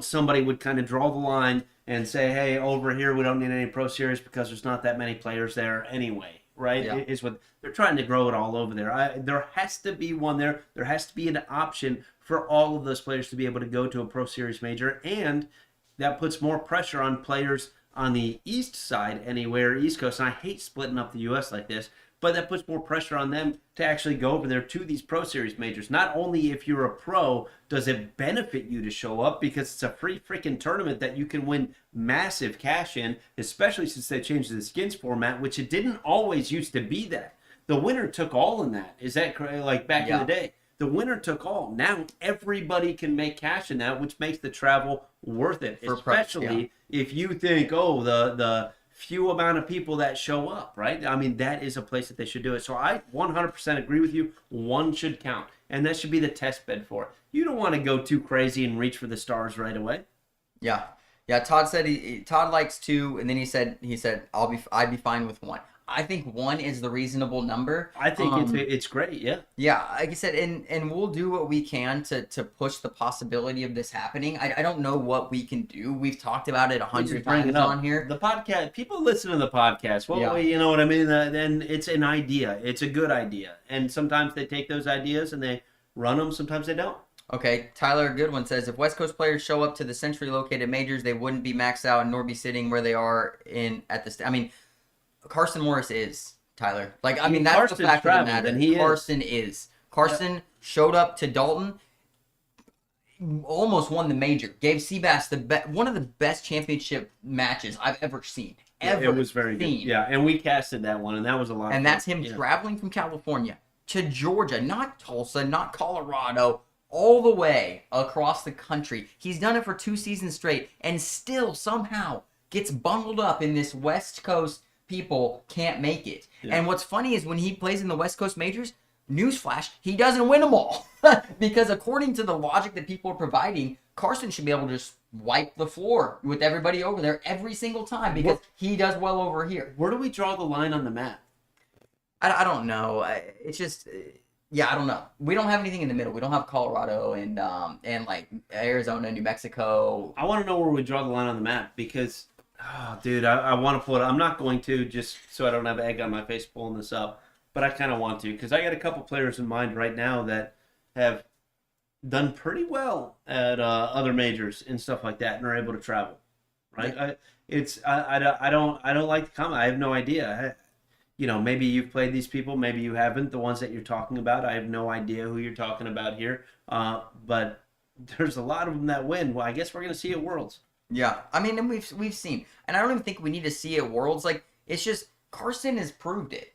somebody would kind of draw the line and say, hey, over here we don't need any Pro Series because there's not that many players there anyway. Right, yeah. Is what they're trying to grow it all over there. There has to be one there. There has to be an option for all of those players to be able to go to a Pro Series major, and that puts more pressure on players on the east side, anywhere East Coast. And I hate splitting up the U.S. like this, but that puts more pressure on them to actually go over there to these Pro Series majors. Not only if you're a pro does it benefit you to show up, because it's a free freaking tournament that you can win massive cash in, especially since they changed the skins format, which it didn't always used to be that. The winner took all in that. Is that like back in the day? The winner took all. Now everybody can make cash in that, which makes the travel worth it, especially if you think, oh, the few amount of people that show up, right? I mean, that is a place that they should do it. So I 100% agree with you. 1 should count, and that should be the test bed for it. You don't want to go too crazy and reach for the stars right away. Yeah. Todd said Todd likes 2, and then he said I'd be fine with 1. I think 1 is the reasonable number. I think it's great, yeah. Yeah, like I said, and we'll do what we can to push the possibility of this happening. I don't know what we can do. We've talked about it 100 times on here. The podcast, people listen to the podcast. Well, you know what I mean? Then it's an idea. It's a good idea. And sometimes they take those ideas and they run them. Sometimes they don't. Okay, Tyler Goodwin says, if West Coast players show up to the centrally located majors, they wouldn't be maxed out nor be sitting where they are at the I mean, Carson Morris is, Tyler. Like, I mean, that's Carson's the fact of the matter. Carson is. Carson showed up to Dalton, almost won the major. Gave Seabass one of the best championship matches I've ever seen. It was very good. Yeah, and we casted that one, and that was a lot of fun. And that's him traveling from California to Georgia, not Tulsa, not Colorado, all the way across the country. He's done it for 2 seasons straight, and still somehow gets bundled up in this West Coast. People can't make it. Yeah. And what's funny is when he plays in the West Coast majors, newsflash, he doesn't win them all. Because according to the logic that people are providing, Carson should be able to just wipe the floor with everybody over there every single time because he does well over here. Where do we draw the line on the map? I don't know. It's just, I don't know. We don't have anything in the middle. We don't have Colorado and like Arizona, New Mexico. I want to know where we draw the line on the map because... Oh, dude, I want to pull it. I'm not going to just so I don't have egg on my face pulling this up, but I kind of want to because I got a couple players in mind right now that have done pretty well at other majors and stuff like that and are able to travel. Right? I don't like the comment. I have no idea. Maybe you've played these people, maybe you haven't. The ones that you're talking about, I have no idea who you're talking about here. But there's a lot of them that win. Well, I guess we're going to see at Worlds. Yeah, I mean, and we've seen, and I don't even think we need to see it Worlds. Like, it's just Carson has proved it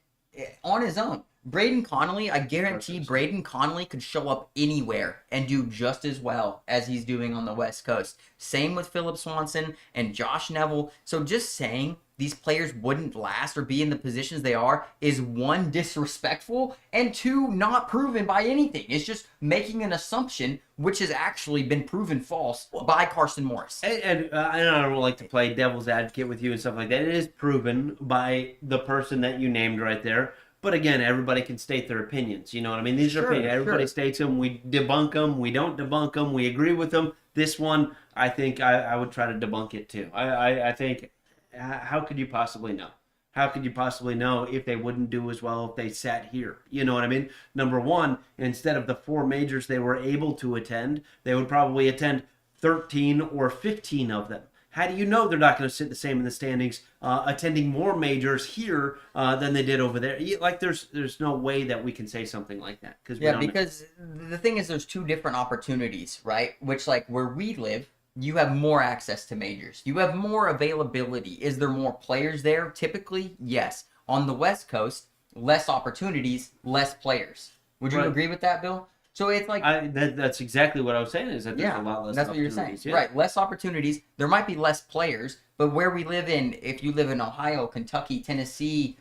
on his own. Braden Connolly, I guarantee Braden Connolly could show up anywhere and do just as well as he's doing on the West Coast. Same with Philip Swanson and Josh Neville. So just saying these players wouldn't last or be in the positions they are is, one, disrespectful, and two, not proven by anything. It's just making an assumption which has actually been proven false by Carson Morris. And I don't like to play devil's advocate with you and stuff like that. It is proven by the person that you named right there. But again, everybody can state their opinions. You know what I mean? These are opinions. Everybody states them. We debunk them. We don't debunk them. We agree with them. This one, I think I would try to debunk it too. I think, how could you possibly know? How could you possibly know if they wouldn't do as well if they sat here? You know what I mean? Number one, instead of the 4 majors they were able to attend, they would probably attend 13 or 15 of them. How do you know they're not going to sit the same in the standings, attending more majors here than they did over there? Like, there's no way that we can say something like that. Because the thing is, there's 2 different opportunities, right? Which, like, where we live, you have more access to majors. You have more availability. Is there more players there? Typically, yes. On the West Coast, less opportunities, less players. Would you agree with that, Bill? So it's like that's exactly what I was saying, is that there's a lot less. That's what you're saying, right? Less opportunities. There might be less players, but where we live in, if you live in Ohio, Kentucky, Tennessee,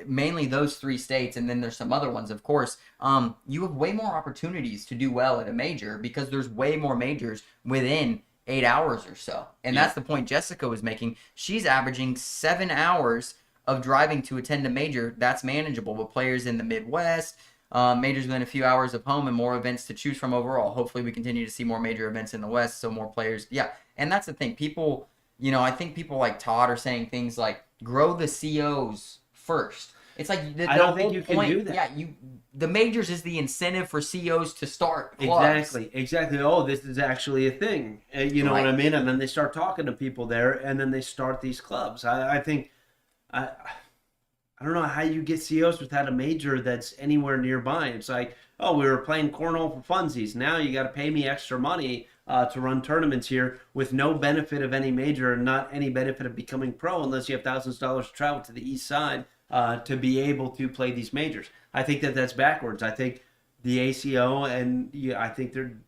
mainly those 3 states, and then there's some other ones, of course. You have way more opportunities to do well at a major because there's way more majors within 8 hours or so, and that's the point Jessica was making. She's averaging 7 hours of driving to attend a major. That's manageable. But players in the Midwest. Majors within a few hours of home, and more events to choose from overall. Hopefully we continue to see more major events in the West, so more players. Yeah, and that's the thing. People, I think people like Todd are saying things like, grow the COs first. It's like I don't think you can do that. Yeah, the majors is the incentive for COs to start clubs. Exactly. Oh, this is actually a thing. You know what I mean? And then they start talking to people there, and then they start these clubs. I think... I don't know how you get COs without a major that's anywhere nearby. It's like, oh, we were playing cornhole for funsies. Now you got to pay me extra money to run tournaments here with no benefit of any major and not any benefit of becoming pro unless you have thousands of dollars to travel to the east side to be able to play these majors. I think that's backwards. I think the ACO I think they're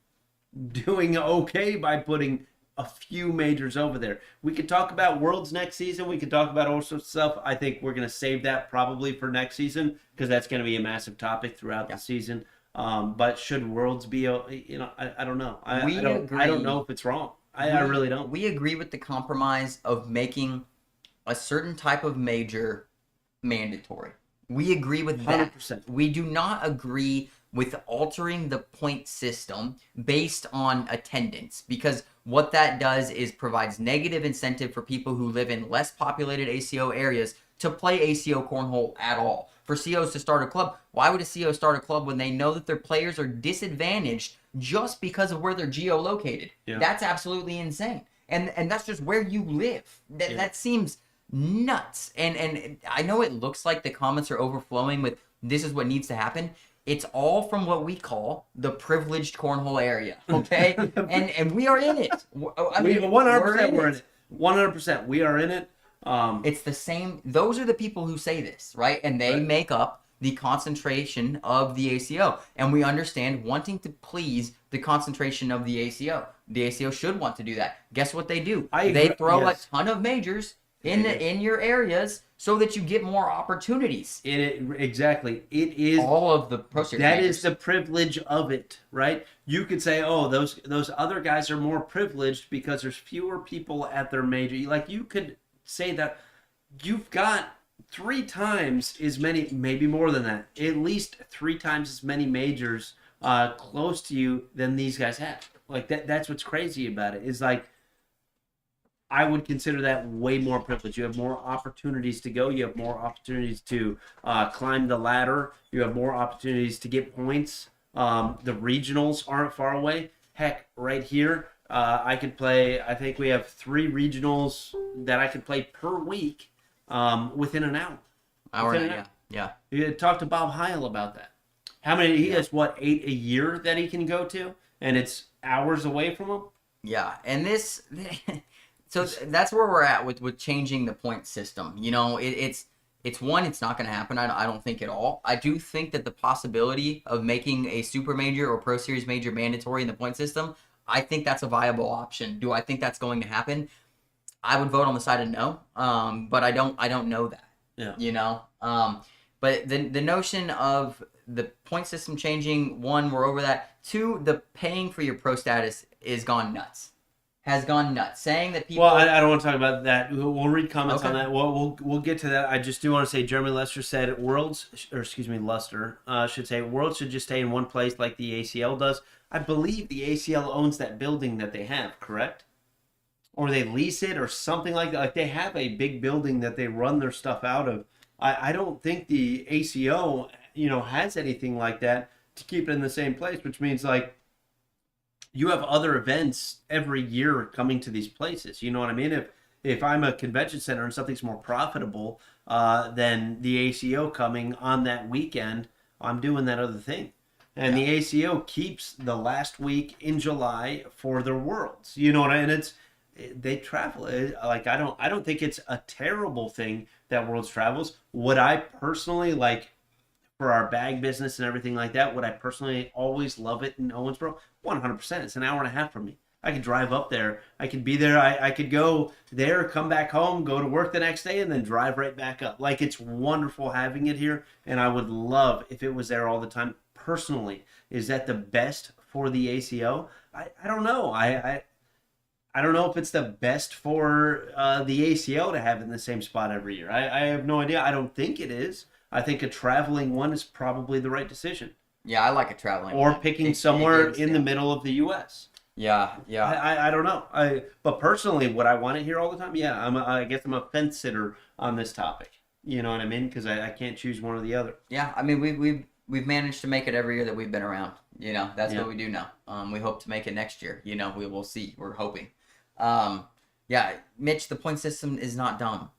doing okay by putting a few majors over there. We could talk about Worlds next season. We could talk about all sorts of stuff. I think we're going to save that probably for next season because that's going to be a massive topic throughout the season. But should Worlds be, I don't know. I don't know if it's wrong. I really don't. We agree with the compromise of making a certain type of major mandatory. We agree with that. 100%. We do not agree with altering the point system based on attendance, because what that does is provides negative incentive for people who live in less populated ACO areas to play ACO cornhole at all. For COs to start a club, why would a CO start a club when they know that their players are disadvantaged just because of where they're geolocated? Yeah. That's absolutely insane. And that's just where you live. That seems nuts. And I know it looks like the comments are overflowing with this is what needs to happen. It's all from what we call the privileged cornhole area, okay? and we are in it. I mean, 100% we're in it. 100%, we are in it. It's the same. Those are the people who say this, right? And they make up the concentration of the ACO. And we understand wanting to please the concentration of the ACO. The ACO should want to do that. Guess what they do? They throw a ton of majors in your areas so that you get more opportunities. Exactly. It is all of the pro series that majors. Is the privilege of it, right? You could say, oh, those other guys are more privileged because there's fewer people at their major. Like, you could say that you've got 3 times as many, maybe more than that, at least 3 times as many majors close to you than these guys have. Like, that's what's crazy about it. Is like, I would consider that way more privilege. You have more opportunities to go. You have more opportunities to climb the ladder. You have more opportunities to get points. The regionals aren't far away. Heck, right here, I could play, I think we have 3 regionals that I could play per week within an hour. Yeah. You talked to Bob Heil about that. How many, he has, 8 a year that he can go to? And it's hours away from him? Yeah, and this... So that's where we're at with changing the point system. It's one, it's not going to happen. I don't think at all. I do think that the possibility of making a super major or pro series major mandatory in the point system, I think that's a viable option. Do I think that's going to happen? I would vote on the side of no. But I don't know that. Yeah. You know. But the notion of the point system changing, one, we're over that. Two, the paying for your pro status has gone nuts. Saying that people. Well, I don't want to talk about that. We'll read comments on that. We'll get to that. I just do want to say Jeremy Lester said Luster should say Worlds should just stay in one place like the ACL does. I believe the ACL owns that building that they have, correct? Or they lease it or something like that. Like they have a big building that they run their stuff out of. I don't think the ACO, has anything like that to keep it in the same place, which means like you have other events every year coming to these places. You know what I mean? If I'm a convention center and something's more profitable than the ACO coming on that weekend, I'm doing that other thing. And the ACO keeps the last week in July for their Worlds. You know what I mean? They travel. Like I don't think it's a terrible thing that Worlds travels. Would I personally like for our bag business and everything like that? Would I personally always love it in Owensboro? 100%. It's an hour and a half from me. I could drive up there. I could be there. I could go there, come back home, go to work the next day, and then drive right back up. Like it's wonderful having it here, and I would love if it was there all the time. Personally, is that the best for the ACO? I don't know. I don't know if it's the best for the ACO to have it in the same spot every year. I have no idea. I don't think it is. I think a traveling one is probably the right decision. Yeah, I like a traveling or one. Picking somewhere in the middle of the U.S. Yeah. I don't know. But personally, would I want it here all the time? Yeah, I guess I'm a fence sitter on this topic. You know what I mean? Because I can't choose one or the other. Yeah, I mean we've managed to make it every year that we've been around. That's what we do now. We hope to make it next year. We will see. We're hoping. Mitch, the point system is not dumb.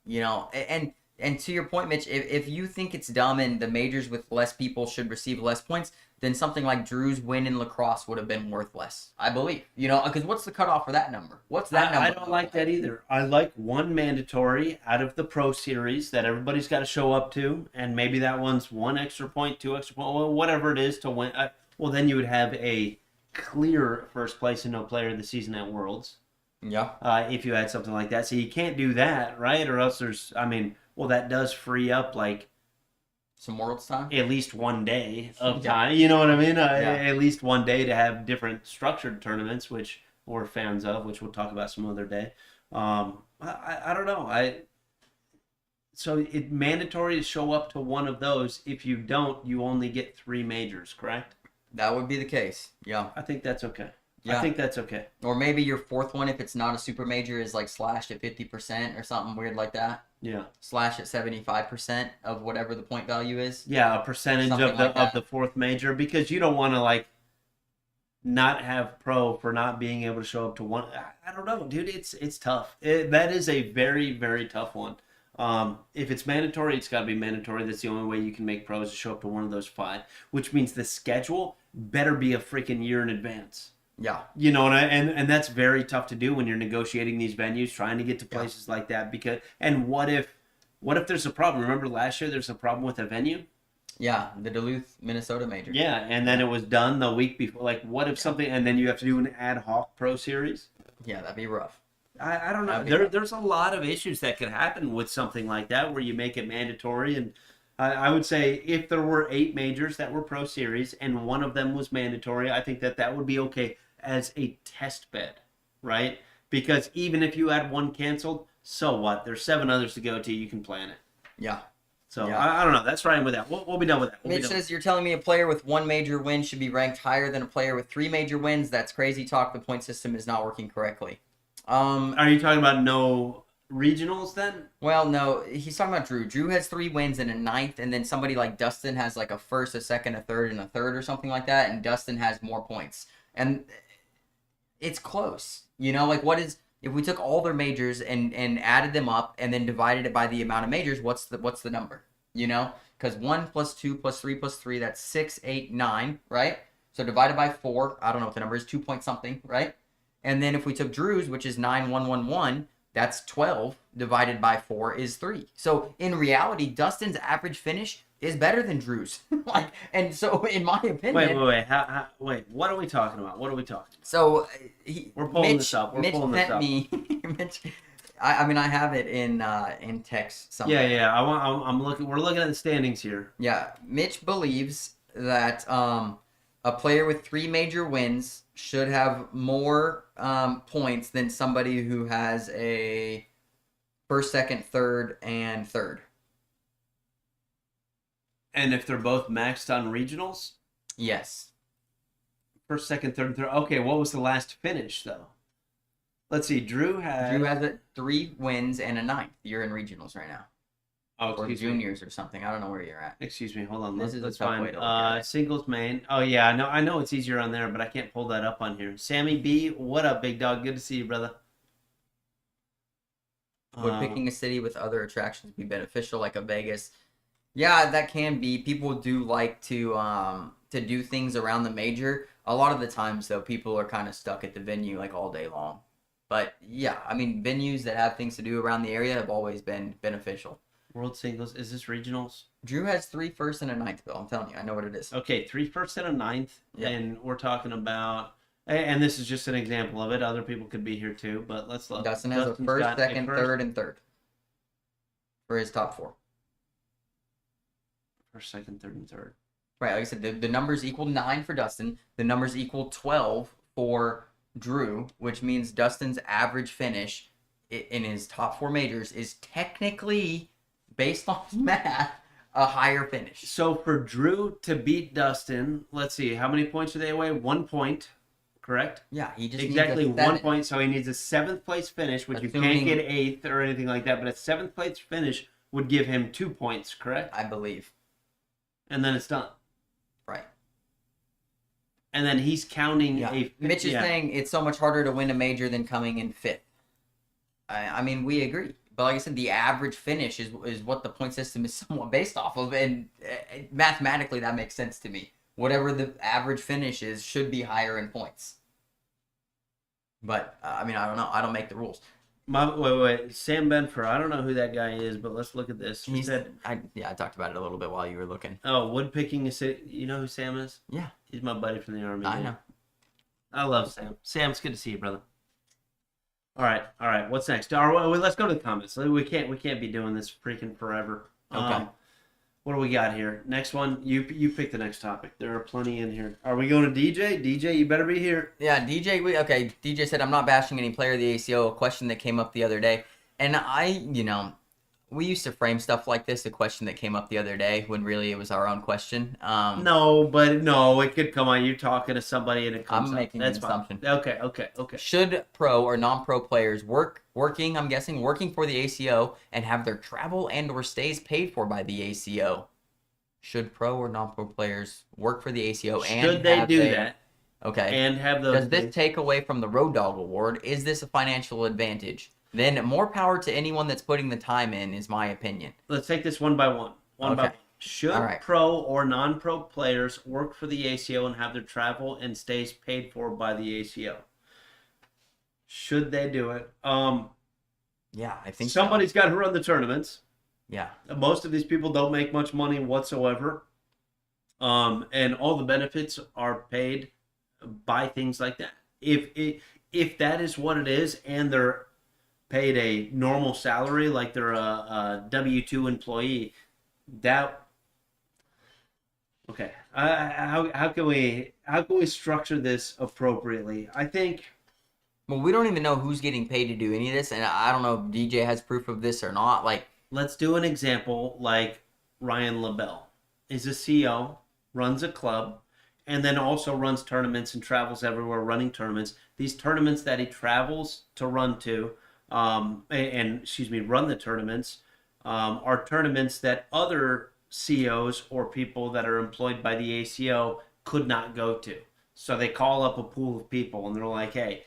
And to your point, Mitch, if you think it's dumb and the majors with less people should receive less points, then something like Drew's win in lacrosse would have been worth less, I believe. Because what's the cutoff for that number? What's that number? I don't like that either. I like one mandatory out of the Pro Series that everybody's got to show up to, and maybe that one's 1 extra point, 2 extra point, well, whatever it is to win. Well, then you would have a clear first place and no player of the season at Worlds. Yeah. If you had something like that. So you can't do that, right? Or else that does free up like some Worlds time? At least one day of time. You know what I mean? At least one day to have different structured tournaments, which we're fans of, which we'll talk about some other day. I don't know. So it's mandatory to show up to one of those. If you don't, you only get 3 majors, correct? That would be the case. Yeah. I think that's okay. Yeah. I think that's okay. Or maybe your 4th one, if it's not a super major, is like slashed at 50% or something weird like that. Yeah. Slash at 75% of whatever the point value is. Yeah, a percentage of the 4th major, because you don't want to not have pro for not being able to show up to one. I don't know, dude. It's tough. That is a very, very tough one. If it's mandatory, it's got to be mandatory. That's the only way you can make pros to show up to one of those 5, which means the schedule better be a freaking year in advance. Yeah. And that's very tough to do when you're negotiating these venues, trying to get to places like that. And what if there's a problem? Remember last year there's a problem with a venue? Yeah, the Duluth, Minnesota major. Yeah, and then it was done the week before. Like, what if something, and then you have to do an ad hoc pro series? Yeah, that'd be rough. I don't know. There's a lot of issues that could happen with something like that where you make it mandatory. And I would say if there were 8 majors that were pro series and one of them was mandatory, I think that would be okay as a test bed, right? Because even if you had one canceled, so what? There's 7 others to go to. You can plan it. Yeah. So I don't know. That's where I am with that. We'll be done with that. Mitch says you're telling me a player with 1 major win should be ranked higher than a player with 3 major wins. That's crazy talk. The point system is not working correctly. Are you talking about no regionals then? Well, no. He's talking about Drew. Drew has 3 wins and a 9th, and then somebody like Dustin has like a 1st, a 2nd, a 3rd, and a 3rd or something like that, and Dustin has more points. And it's close. If we took all their majors and added them up and then divided it by the amount of majors, what's the number? Because 1 plus 2 plus 3 plus 3, that's 6, 8, 9, right? So divided by 4, I don't know what the number is, 2 point something, right? And then if we took Drew's, which is 9, 1, 1, 1, that's 12 divided by 4 is 3. So in reality, Dustin's average finish is better than Drew's. And so in my opinion, wait. What are we talking about? So we're pulling this up. Mitch sent me. I mean, I have it in text somewhere. Yeah. I'm looking. We're looking at the standings here. Yeah, Mitch believes that a player with 3 major wins should have more points than somebody who has a first, second, third, and third. And if they're both maxed on regionals? Yes. First, second, third, and third. Okay, what was the last finish, though? Let's see. Drew has 3 wins and a 9th. You're in regionals right now. Oh, or juniors or something. I don't know where you're at. Excuse me. Hold on. This is Let's a tough find way to look at it. singles main. Oh yeah, I know it's easier on there, but I can't pull that up on here. Sammy B, what up, big dog? Good to see you, brother. Would picking a city with other attractions be beneficial, like a Vegas? Yeah, that can be. People do like to do things around the major. A lot of the times, though, people are kind of stuck at the venue like all day long. But yeah, I mean, venues that have things to do around the area have always been beneficial. World singles, is this regionals? Drew has 3 firsts and a 9th, Bill. I'm telling you, I know what it is. Okay, 3 firsts and a 9th, yep. And we're talking about, and this is just an example of it. Other people could be here too, but let's look. Dustin has a first, second, third, and third for his top 4. First, second, third, and third. Right, like I said, the numbers equal 9 for Dustin. The numbers equal 12 for Drew, which means Dustin's average finish in his top 4 majors is technically, based on math, a higher finish. So for Drew to beat Dustin, let's see, how many points are they away? 1 point, correct? Yeah, he just exactly needs a 1 point. So he needs a 7th place finish, which you can't get 8th or anything like that. But a 7th place finish would give him 2 points, correct? I believe. And then it's done. Right. And then he's counting Mitch is saying it's so much harder to win a major than coming in 5th. I mean, we agree. But like I said, the average finish is what the point system is somewhat based off of. And mathematically, that makes sense to me. Whatever the average finish is should be higher in points. But, I mean, I don't know. I don't make the rules. Wait. Sam Benfer. I don't know who that guy is, but let's look at this. He said, I talked about it a little bit while you were looking. Oh, woodpicking is. You know who Sam is? Yeah. He's my buddy from the Army. I know. I love Sam. Sam, it's good to see you, brother. All right. What's next? Let's go to the comments. We can't be doing this freaking forever. Okay. What do we got here? Next one. You pick the next topic. There are plenty in here. Are we going to DJ? DJ, you better be here. Yeah, DJ. DJ said, I'm not bashing any player of the ACO. A question that came up the other day. And we used to frame stuff like this, a question that came up the other day, when really it was our own question. No, it could come on. You're talking to somebody and it comes I'm making an assumption. Okay. Should pro or non-pro players working for the ACO and have their travel and or stays paid for by the ACO? Should pro or non-pro players work for the ACO and should they do that? Okay. And have those. Does this take away from the Road Dog Award? Is this a financial advantage? Then more power to anyone that's putting the time in, is my opinion. Let's take this one by one. By one. Should pro or non-pro players work for the ACO and have their travel and stays paid for by the ACO? Should they do it? Yeah, I think somebody's got to run the tournaments. Yeah. Most of these people don't make much money whatsoever. And all the benefits are paid by things like that. If that is what it is, and they're paid a normal salary like they're a W-2 employee, that okay. How can we structure this appropriately? I think. Well, we don't even know who's getting paid to do any of this, and I don't know if DJ has proof of this or not. Like, let's do an example like Ryan LaBelle is a CO, runs a club, and then also runs tournaments and travels everywhere running tournaments. These tournaments that he travels to run to, run the tournaments, are tournaments that other COs or people that are employed by the ACO could not go to. So they call up a pool of people and they're like, hey,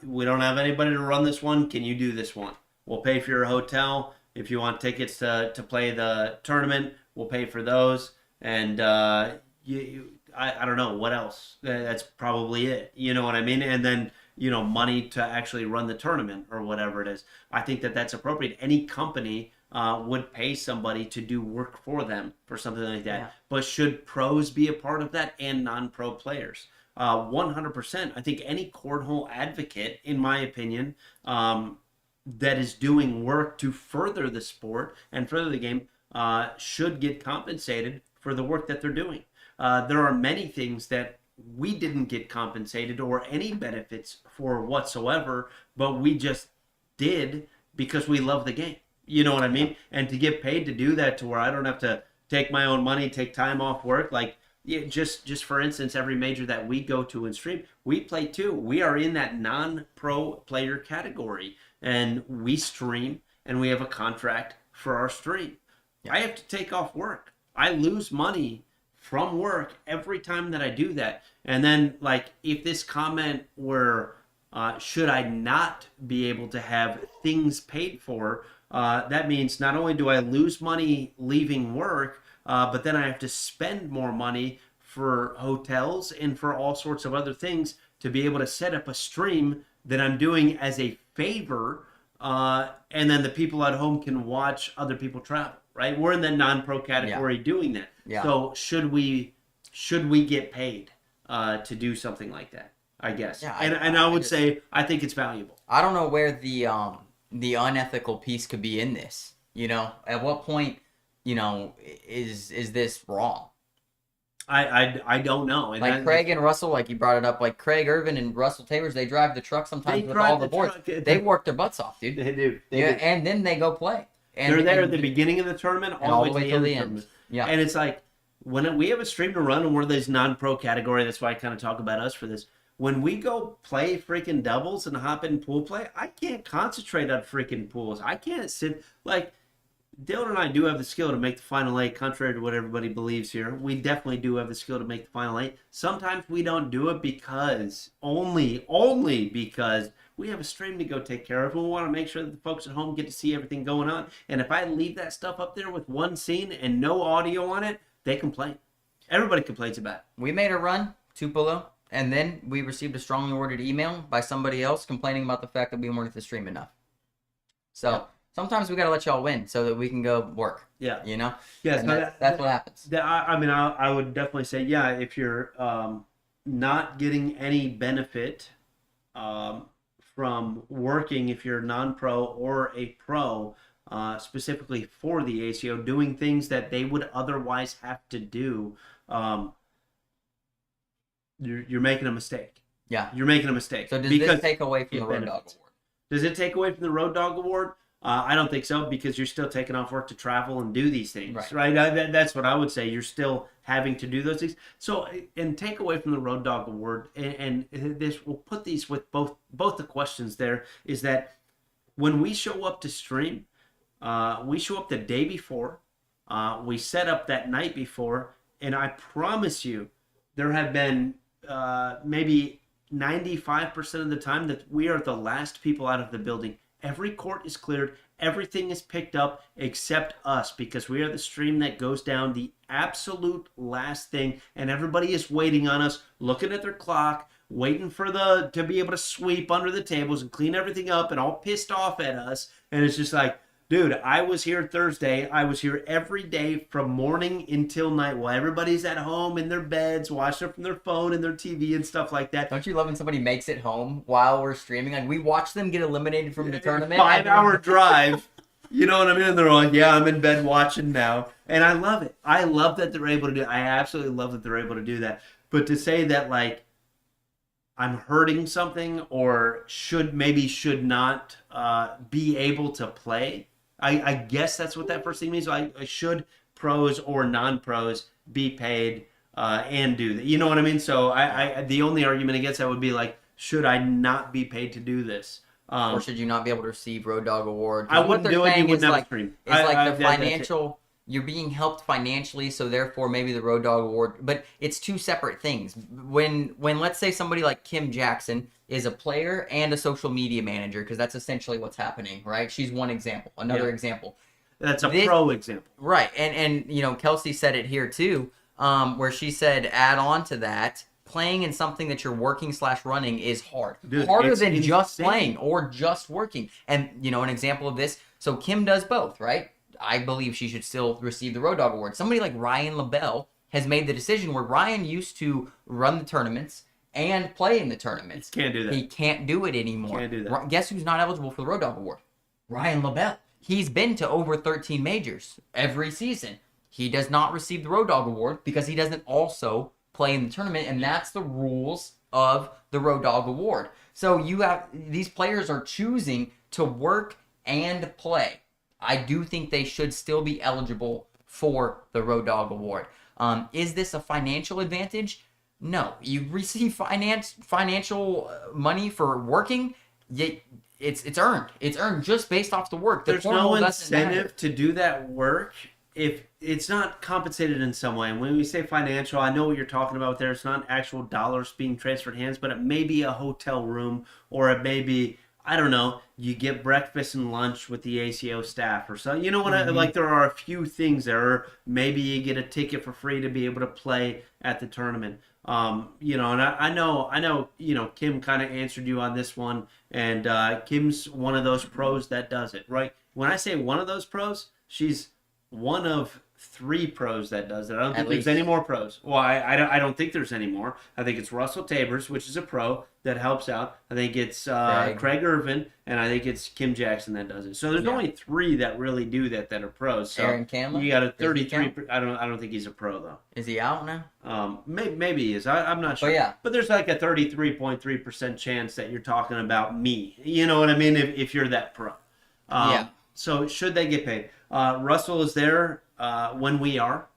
we don't have anybody to run this one. Can you do this one? We'll pay for your hotel. If you want tickets to play the tournament, we'll pay for those. And I don't know what else. That's probably it. You know what I mean? And then, money to actually run the tournament or whatever it is. I think that that's appropriate. Any company would pay somebody to do work for them for something like that. Yeah. But should pros be a part of that and non-pro players? 100%. I think any cornhole advocate, in my opinion, that is doing work to further the sport and further the game should get compensated for the work that they're doing. There are many things that we didn't get compensated or any benefits for whatsoever, but we just did because we love the game. You know what I mean? And to get paid to do that, to where I don't have to take my own money, take time off work, like just for instance, every major that we go to and stream, we play too. We are in that non-pro player category, and we stream, and we have a contract for our stream. I have to take off work. I lose money from work every time that I do that. And then, like, if this comment were, should I not be able to have things paid for, that means not only do I lose money leaving work, but then I have to spend more money for hotels and for all sorts of other things to be able to set up a stream that I'm doing as a favor, and then the people at home can watch other people travel, right? We're in the non-pro category doing that. Yeah. So should we get paid to do something like that? I guess. Yeah, and I would say I think it's valuable. I don't know where the unethical piece could be in this. You know, at what point, you know, is this wrong? I don't know. And like Craig and Russell, like you brought it up, like Craig Irvin and Russell Taylors, they drive the truck sometimes with all the boards. They work their butts off, dude. They do. And then they go play. And they're there at the beginning of the tournament, all the way to the end. Yeah. And it's like, when we have a stream to run and we're this non-pro category, that's why I kind of talk about us for this. When we go play freaking doubles and hop in pool play, I can't concentrate on freaking pools. I can't sit, like, Dylan and I do have the skill to make the final eight, contrary to what everybody believes here. We definitely do have the skill to make the final eight. Sometimes we don't do it because, only because we have a stream to go take care of. We want to make sure that the folks at home get to see everything going on. And if I leave that stuff up there with one scene and no audio on it, they complain. Everybody complains about it. We made a run, Tupelo, and then we received a strongly worded email by somebody else complaining about the fact that we weren't at the stream enough. So sometimes we got to let y'all win so that we can go work. Yeah. You know? Yeah, so that's what happens. I would definitely say, if you're not getting any benefit from working, if you're non-pro or a pro, specifically for the ACO, doing things that they would otherwise have to do, you're making a mistake. Yeah. You're making a mistake. So does this take away from the Road Dog Award? Does it take away from the Road Dog Award? I don't think so, because you're still taking off work to travel and do these things, right? That's what I would say. You're still having to do those things. So, and take away from the Road Dog Award, and this, we'll put these with both the questions there, is that when we show up to stream, we show up the day before, we set up that night before, and I promise you, there have been maybe 95% of the time that we are the last people out of the building. Every court is cleared. Everything is picked up except us, because we are the stream that goes down the absolute last thing, and everybody is waiting on us, looking at their clock, waiting for to be able to sweep under the tables and clean everything up, and all pissed off at us. And it's just like, dude, I was here Thursday. I was here every day from morning until night while everybody's at home in their beds, watching it from their phone and their TV and stuff like that. Don't you love when somebody makes it home while we're streaming? Like, we watch them get eliminated from the tournament. 5-hour drive. You know what I mean? And they're like, yeah, I'm in bed watching now. And I love it. I love that they're able to do it. I absolutely love that they're able to do that. But to say that, like, I'm hurting something or should not be able to play, I guess that's what that first thing means. I should pros or non-pros be paid and do that. You know what I mean? So I the only argument against that would be, like, should I not be paid to do this? Or should you not be able to receive Road Dog Award? I wouldn't do it. You wouldn't have a stream. It's like the financial. You're being helped financially, so therefore maybe the Road Dog Award. But it's two separate things. When let's say somebody like Kim Jackson is a player and a social media manager, because that's essentially what's happening, right? She's one example. Another example. That's a pro example. Right. And you know, Kelsey said it here too, where she said, add on to that, playing in something that you're working/running is hard. Dude, harder than just playing or just working. And, you know, an example of this, so Kim does both, right? I believe she should still receive the Road Dog Award. Somebody like Ryan LaBelle has made the decision where Ryan used to run the tournaments and play in the tournaments. Can't do that. He can't do it anymore. Can't do that. Guess who's not eligible for the Road Dog Award? Ryan LaBelle. He's been to over 13 majors every season. He does not receive the Road Dogg Award because he doesn't also play in the tournament, and that's the rules of the Road Dogg Award. So you have these players are choosing to work and play. I do think they should still be eligible for the Road Dogg Award. Is this a financial advantage? No. You receive financial money for working, yet it's earned. It's earned just based off the work. There's no incentive to do that work if it's not compensated in some way. And when we say financial, I know what you're talking about there. It's not actual dollars being transferred hands, but it may be a hotel room, or it may be, I don't know, you get breakfast and lunch with the ACO staff or so. You know what? Like, there are a few things there. Or maybe you get a ticket for free to be able to play at the tournament. You know, and I know, you know, Kim kind of answered you on this one, and Kim's one of those pros that does it, right? When I say one of those pros, she's one of 3 pros that does it. I don't think there's any more pros. Well, I don't think there's any more. I think it's Russell Tabers, which is a pro that helps out. I think it's Craig Irvin, and I think it's Kim Jackson that does it. So there's only 3 that really do that are pros. So Aaron Camler? You got a 33. I don't think he's a pro though. Is he out now? Maybe he is. I'm not sure. But yeah. But there's like a 33.3% chance that you're talking about me. You know what I mean? If you're that pro. Yeah. So should they get paid? Russell is there when we are,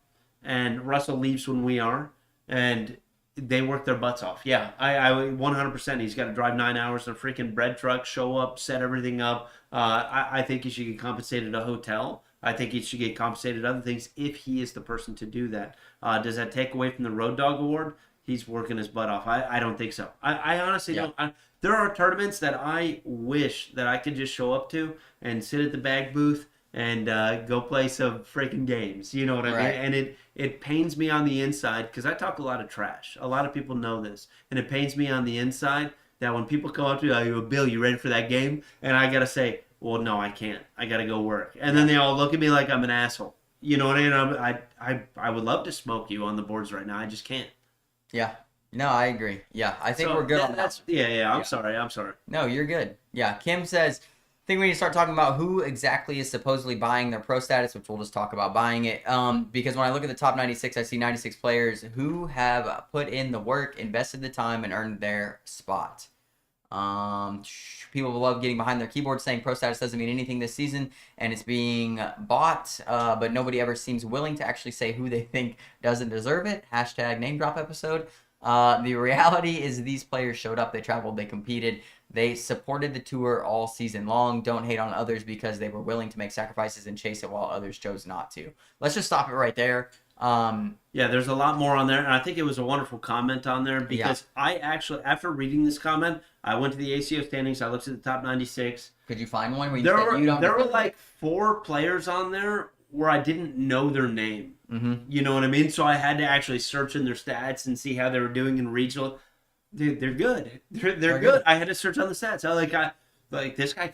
and Russell leaves when we are, and they work their butts off. Yeah, I 100%. He's got to drive 9 hours in a freaking bread truck, show up, set everything up. I think he should get compensated a hotel. I think he should get compensated other things if he is the person to do that. Does that take away from the Road Dogg Award? He's working his butt off. I don't think so. I honestly don't. There are tournaments that I wish that I could just show up to and sit at the bag booth and go play some freaking games. You know what I mean? And it pains me on the inside because I talk a lot of trash. A lot of people know this. And it pains me on the inside that when people come up to me, oh, Bill, you ready for that game? And I got to say, well, no, I can't. I got to go work. And then they all look at me like I'm an asshole. You know what I mean? I would love to smoke you on the boards right now. I just can't. Yeah. No, I agree. Yeah, I think we're good on that. Yeah, I'm sorry. No, you're good. Yeah, Kim says, I think we need to start talking about who exactly is supposedly buying their pro status, which we'll just talk about buying it. Because when I look at the top 96, I see 96 players who have put in the work, invested the time, and earned their spot. People love getting behind their keyboard saying pro status doesn't mean anything this season, and it's being bought, but nobody ever seems willing to actually say who they think doesn't deserve it. Hashtag name drop episode. The reality is these players showed up, they traveled, they competed, they supported the tour all season long. Don't hate on others because they were willing to make sacrifices and chase it while others chose not to. Let's just stop it right there. Yeah, there's a lot more on there, and I think it was a wonderful comment on there because I actually, after reading this comment, I went to the ACO standings, I looked at the top 96. Could you find one where you there were like 4 players on there where I didn't know their name. Mm-hmm. You know what I mean? So I had to actually search in their stats and see how they were doing in regional. Dude, they're good. They're good. I had to search on the stats. I like this guy.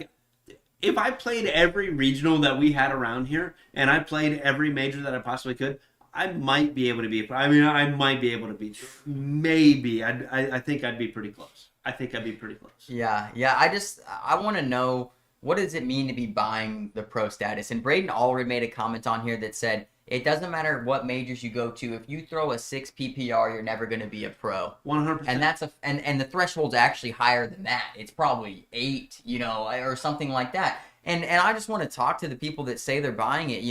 If I played every regional that we had around here, and I played every major that I possibly could, I might be able to be. I mean, I might be able to beat. Maybe. I think I'd be pretty close. Yeah. I want to know, what does it mean to be buying the pro status? And Braden already made a comment on here that said, it doesn't matter what majors you go to. If you throw a 6 PPR, you're never going to be a pro. 100%. And that's and the threshold's actually higher than that. It's probably 8, or something like that. And I just want to talk to the people that say they're buying it,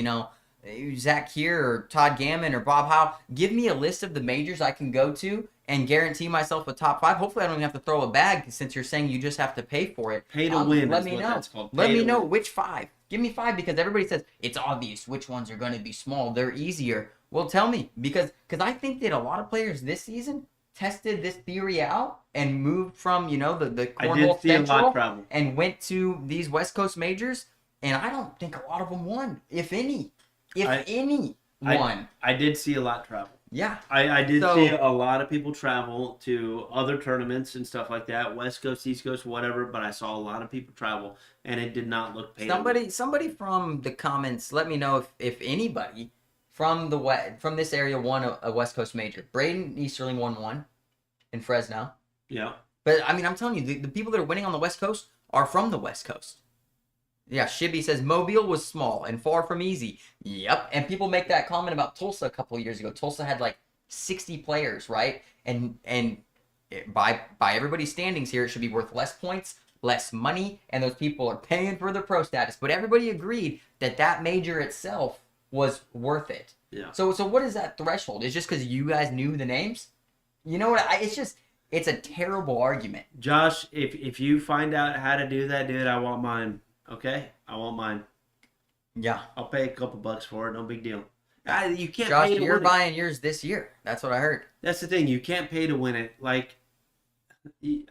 Zach here or Todd Gammon or Bob Howe. Give me a list of the majors I can go to and guarantee myself a top 5. Hopefully I don't even have to throw a bag since you're saying you just have to pay for it. Pay to win. Let me know. Let me know which 5. Give me 5 because everybody says it's obvious which ones are going to be small. They're easier. Well, tell me because I think that a lot of players this season tested this theory out and moved from, the Cornhole Central and went to these West Coast majors. And I don't think a lot of them won, if any. I did see a lot travel. Yeah. I did see a lot of people travel to other tournaments and stuff like that, West Coast, East Coast, whatever, but I saw a lot of people travel, and it did not look paid. Somebody from the comments, let me know if anybody from this area won a West Coast major. Braden Easterling won one in Fresno. Yeah. But, I mean, I'm telling you, the people that are winning on the West Coast are from the West Coast. Yeah, Shibby says Mobile was small and far from easy. Yep, and people make that comment about Tulsa a couple of years ago. Tulsa had like 60 players, right? And by everybody's standings here, it should be worth less points, less money, and those people are paying for the pro status. But everybody agreed that that major itself was worth it. Yeah. So what is that threshold? It's just because you guys knew the names? You know what? It's a terrible argument. Josh, if you find out how to do that, dude, I want mine. Okay? I want mine. Yeah. I'll pay a couple bucks for it. No big deal. You can't Josh, pay to you're win buying yours this year. That's what I heard. That's the thing. You can't pay to win it. Like,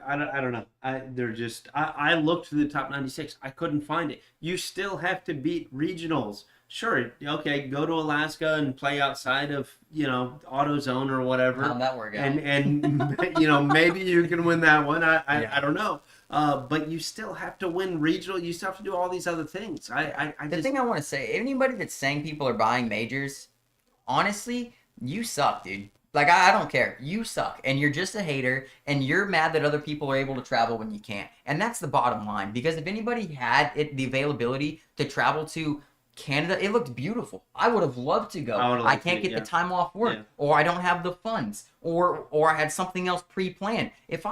I don't know. I looked through the top 96. I couldn't find it. You still have to beat regionals. Sure, okay, go to Alaska and play outside of, AutoZone or whatever. How'd that work out? And maybe you can win that one. I don't know. But you still have to win regional. You still have to do all these other things. The thing I want to say, anybody that's saying people are buying majors, honestly, you suck, dude. Like, I don't care. You suck. And you're just a hater. And you're mad that other people are able to travel when you can't. And that's the bottom line. Because if anybody had the availability to travel to Canada, it looked beautiful. I would have loved to go. I can't get the time off work. Or I don't have the funds. Or I had something else pre-planned. If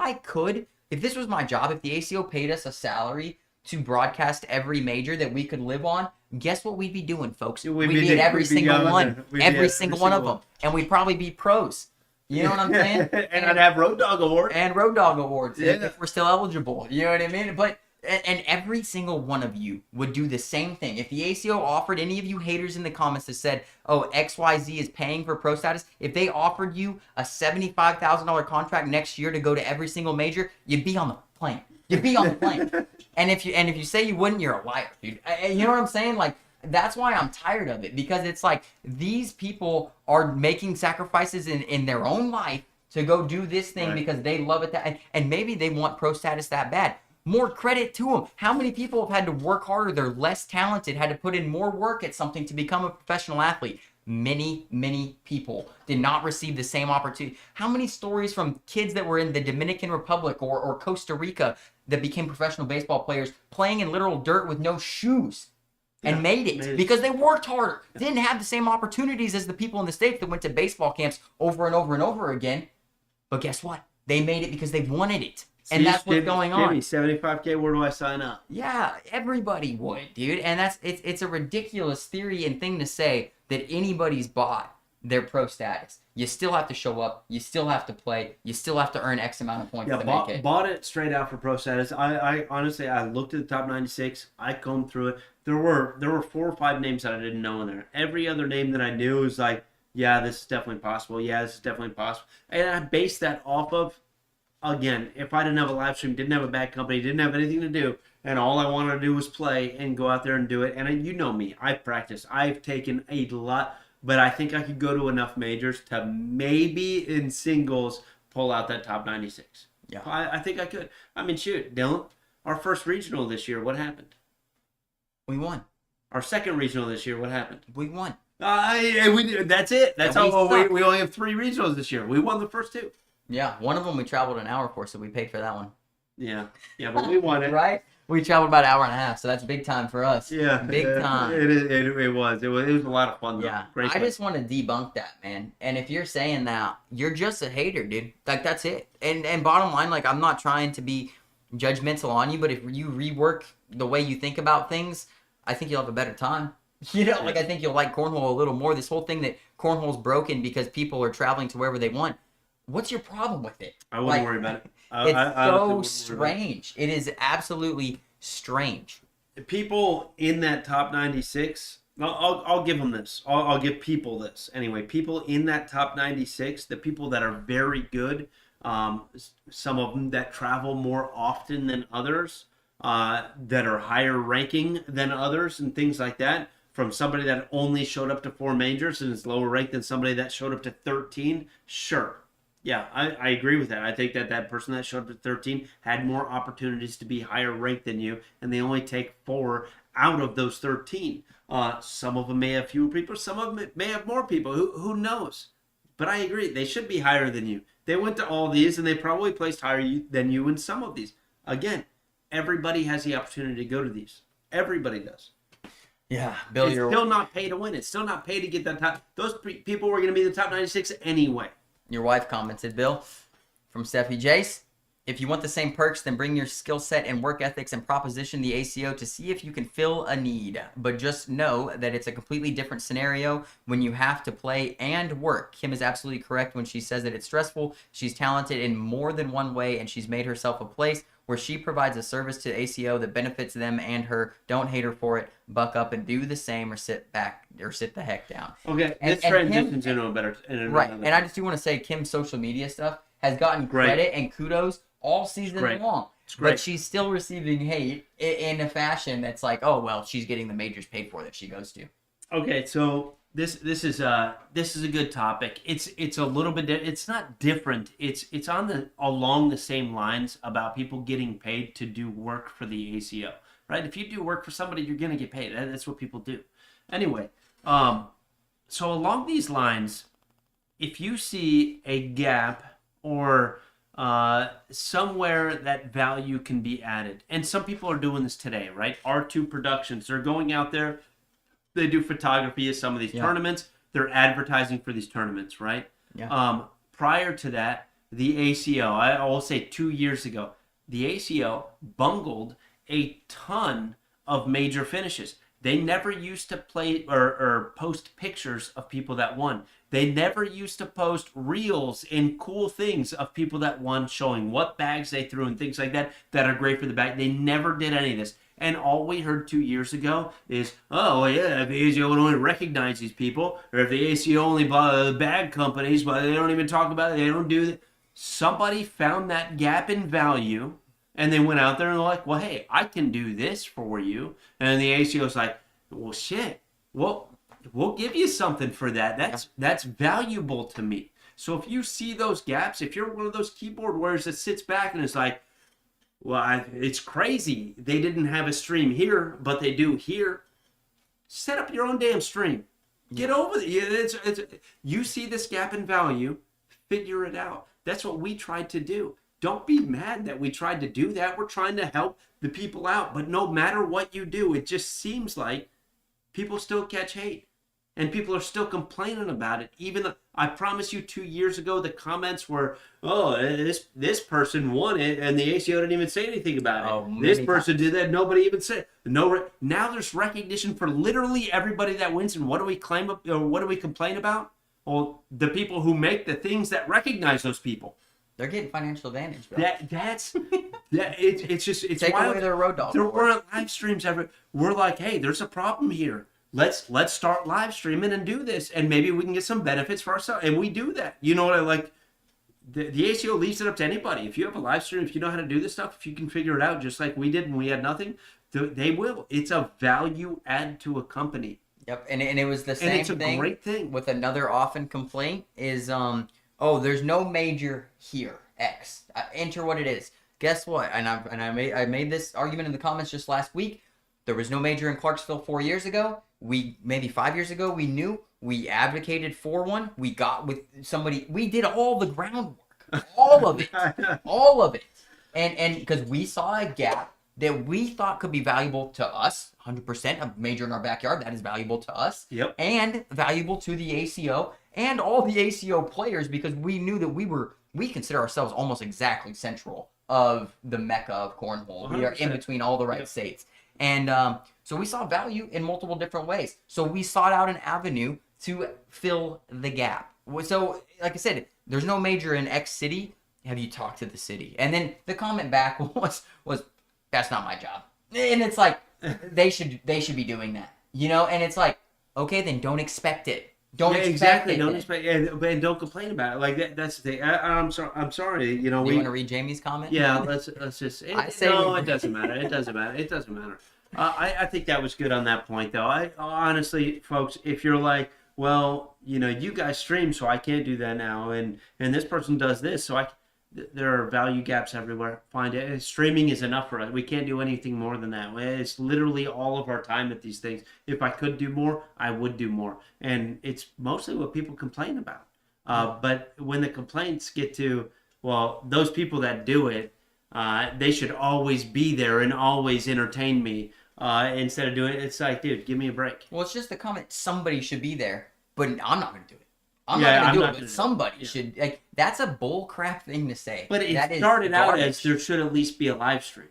this was my job, if the ACO paid us a salary to broadcast every major that we could live on, guess what we'd be doing, folks? We'd be at every single one. Every single one of them. And we'd probably be pros. You know what I'm saying? and I'd have Road Dog Awards. And Road Dog Awards, if we're still eligible. You know what I mean? But and every single one of you would do the same thing. If the ACO offered any of you haters in the comments that said, oh, XYZ is paying for pro status, if they offered you a $75,000 contract next year to go to every single major, you'd be on the plane. You'd be on the plane. And if you say you wouldn't, you're a liar, dude. You know what I'm saying? Like, that's why I'm tired of it, because it's like these people are making sacrifices in their own life to go do this thing because they love it and maybe they want pro status that bad. More credit to them. How many people have had to work harder? They're less talented, had to put in more work at something to become a professional athlete. Many, many people did not receive the same opportunity. How many stories from kids that were in the Dominican Republic or Costa Rica that became professional baseball players playing in literal dirt with no shoes and made it because they worked harder. Didn't have the same opportunities as the people in the States that went to baseball camps over and over and over again. But guess what? They made it because they wanted it. And that's what's going on. $75K, where do I sign up? Yeah, everybody would, dude. And it's a ridiculous theory and thing to say that anybody's bought their pro status. You still have to show up. You still have to play. You still have to earn X amount of points to make it. Bought it straight out for pro status. I honestly, I looked at the top 96. I combed through it. There were 4 or 5 names that I didn't know in there. Every other name that I knew was like, yeah, this is definitely possible. Yeah, this is definitely possible. And I based that off of, again, if I didn't have a live stream, didn't have a bad company, didn't have anything to do, and all I wanted to do was play and go out there and do it. And you know me, I've practiced. I've taken a lot, but I think I could go to enough majors to maybe in singles pull out that top 96. Yeah. I think I could. I mean, shoot, Dylan, our first regional this year, what happened? We won. Our second regional this year, what happened? We won. That's it. That's how we only have 3 regionals this year. We won the first 2. Yeah, one of them we traveled an hour for, so we paid for that one. Yeah, but we won it. Right? We traveled about an hour and a half, so that's big time for us. Yeah, big time. It was a lot of fun, though. Yeah, Great I just want to debunk that, man. And if you're saying that, you're just a hater, dude. Like, that's it. And bottom line, like, I'm not trying to be judgmental on you, but if you rework the way you think about things, I think you'll have a better time. You know, like, I think you'll like cornhole a little more. This whole thing that cornhole's broken because people are traveling to wherever they want. What's your problem with it? I wouldn't worry about it. It's so strange. It is absolutely strange. People in that top 96, I'll give them this. I'll give people this. Anyway, people in that top 96, the people that are very good, some of them that travel more often than others, that are higher ranking than others and things like that, from somebody that only showed up to 4 majors and is lower ranked than somebody that showed up to 13, sure. Yeah, I agree with that. I think that person that showed up at 13 had more opportunities to be higher ranked than you, and they only take 4 out of those 13. Some of them may have fewer people. Some of them may have more people. Who knows? But I agree. They should be higher than you. They went to all these, and they probably placed higher than you in some of these. Again, everybody has the opportunity to go to these. Everybody does. Yeah, Bill, It's still not pay to win. It's still not pay to get that top. Those people were going to be the top 96 anyway. Your wife commented, Bill, from Steffi Jace. If you want the same perks, then bring your skill set and work ethics and proposition the ACO to see if you can fill a need. But just know that it's a completely different scenario when you have to play and work. Kim is absolutely correct when she says that it's stressful. She's talented in more than one way, and she's made herself a place where she provides a service to ACO that benefits them and her. Don't hate her for it. Buck up and do the same, or sit back, or sit the heck down. Okay, this transitions into a better. Right, and I just do want to say Kim's social media stuff has gotten credit and kudos all season long. But she's still receiving hate in a fashion that's like, oh well, she's getting the majors paid for that she goes to. Okay, so this is a good topic. It's a little bit. It's not different. It's along the same lines about people getting paid to do work for the ACO. Right? If you do work for somebody, you're gonna get paid. That's what people do. Anyway, so along these lines, if you see a gap or somewhere that value can be added. And some people are doing this today, right? R2 Productions, they're going out there, they do photography at some of these tournaments, they're advertising for these tournaments, right? Yeah. Prior to that, the ACO, I will say 2 years ago, the ACO bungled a ton of major finishes. They never used to play or post pictures of people that won. They never used to post reels and cool things of people that won, showing what bags they threw and things like that are great for the bag. They never did any of this. And all we heard 2 years ago is, oh, yeah, if the ACO would only recognize these people, or if the ACO only bought the bag companies, but they don't even talk about it, they don't do it. Somebody found that gap in value, and they went out there and they're like, well, hey, I can do this for you. And the ACO's like, well, shit, well, we'll give you something for that. That's valuable to me. So if you see those gaps, if you're one of those keyboard warriors that sits back and is like, well, it's crazy. They didn't have a stream here, but they do here. Set up your own damn stream. Get over it. You see this gap in value, figure it out. That's what we tried to do. Don't be mad that we tried to do that. We're trying to help the people out. But no matter what you do, it just seems like people still catch hate. And people are still complaining about it. Even though, I promise you 2 years ago, the comments were, oh, this person won it, and the ACO didn't even say anything about it. Oh, this person did that, nobody even said. Now there's recognition for literally everybody that wins. And what do we claim? Or what do we complain about? Well, the people who make the things that recognize those people. They're getting financial advantage, bro. It's take wild. Away their road dog. There weren't live streams ever. We're like, hey, there's a problem here. Let's start live streaming and do this, and maybe we can get some benefits for ourselves. And we do that. You know what I like? The ACO leaves it up to anybody. If you have a live stream, if you know how to do this stuff, if you can figure it out, just like we did when we had nothing, they will. It's a value add to a company. Yep, and it was the same thing. And it's a great thing. With another often complaint is, oh, there's no major here. X. Enter what it is. Guess what? And I made this argument in the comments just last week. There was no major in Clarksville 4 years ago. Maybe 5 years ago, we knew. We advocated for one. We got with somebody. We did all the groundwork. All of it. All of it. And because we saw a gap that we thought could be valuable to us, 100%, a major in our backyard, that is valuable to us. Yep. And valuable to the ACO and all the ACO players, because we knew that we consider ourselves almost exactly central of the mecca of cornhole. 100%. We are in between all the right states. And so we saw value in multiple different ways. So we sought out an avenue to fill the gap. So, like I said, there's no major in X city. Have you talked to the city? And then the comment back was that's not my job. And it's like, they should be doing that, you know? And it's like, okay, then don't expect it. Don't expect it. Don't expect it, and don't complain about it. Like that's the thing. I'm sorry. You know, you want to read Jamie's comment? Yeah, let's just. It doesn't matter. It doesn't matter. I think that was good on that point, though. I honestly, folks, if you're like, well, you know, you guys stream, so I can't do that now, and this person does this, so there are value gaps everywhere. Find it. Streaming is enough for us. We can't do anything more than that. It's literally all of our time at these things. If I could do more, I would do more. And it's mostly what people complain about. But when the complaints get to, well, those people that do it, they should always be there and always entertain me. instead of doing it. It's like, dude, give me a break. Well, it's just the comment. Somebody should be there, but I'm not going to do it. I'm not going to do it, but somebody should. Like, that's a bull crap thing to say. But it started out as there should at least be a live stream.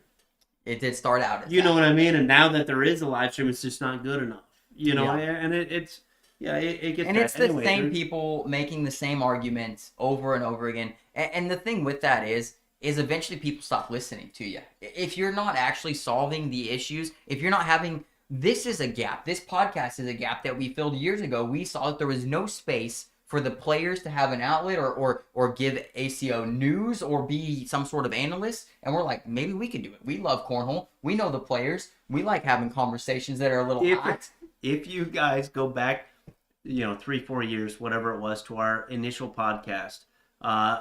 It did start out as you know what I mean? And now that there is a live stream, it's just not good enough. You know, and it gets. And it's the same people making the same arguments over and over again. And the thing with that is eventually people stop listening to you. If you're not actually solving the issues, if you're not having, this is a gap. This podcast is a gap that we filled years ago. We saw that there was no space for the players to have an outlet or give ACO news or be some sort of analyst. And we're like, maybe we could do it. We love cornhole. We know the players. We like having conversations that are a little hot. If you guys go back, 3-4 years, whatever it was, to our initial podcast,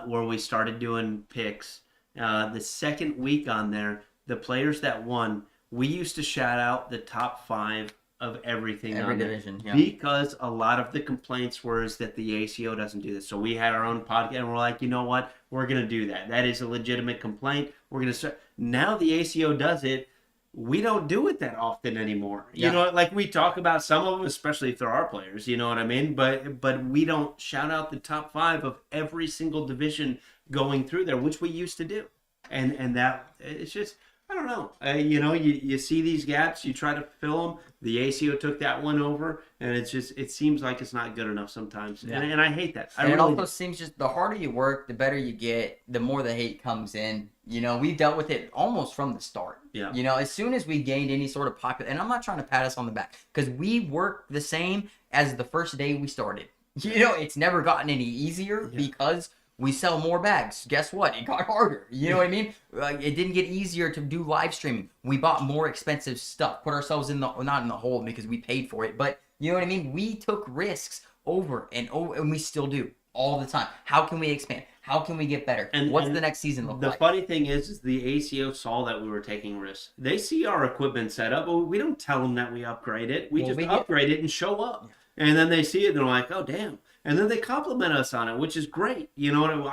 where we started doing picks, the second week on there, the players that won, we used to shout out the top 5 of everything, every division, because a lot of the complaints were that the ACO doesn't do this. So we had our own podcast, and we're like, you know what, we're gonna do that. That is a legitimate complaint. We're gonna start. Now the ACO does it. We don't do it that often anymore. You know, like we talk about some of them, especially if they're our players. You know what I mean? But we don't shout out the top 5 of every single division going through there, which we used to do. And that it's just. I don't know. You see these gaps, you try to fill them. The ACO took that one over, and it seems like it's not good enough sometimes. Yeah. And I hate that. It also seems just the harder you work, the better you get, the more the hate comes in. We've dealt with it almost from the start. Yeah. As soon as we gained any sort of popular, and I'm not trying to pat us on the back, because we work the same as the first day we started. It's never gotten any easier because we sell more bags. Guess what? It got harder. You know what I mean? It didn't get easier to do live streaming. We bought more expensive stuff, put ourselves not in the hole because we paid for it, but you know what I mean? We took risks over and over, and we still do all the time. How can we expand? How can we get better? And what's the next season look like? The funny thing is the ACO saw that we were taking risks. They see our equipment set up, but we don't tell them that we upgrade it. We upgrade it and show up. And then they see it and they're like, oh, damn. And then they compliment us on it, which is great. I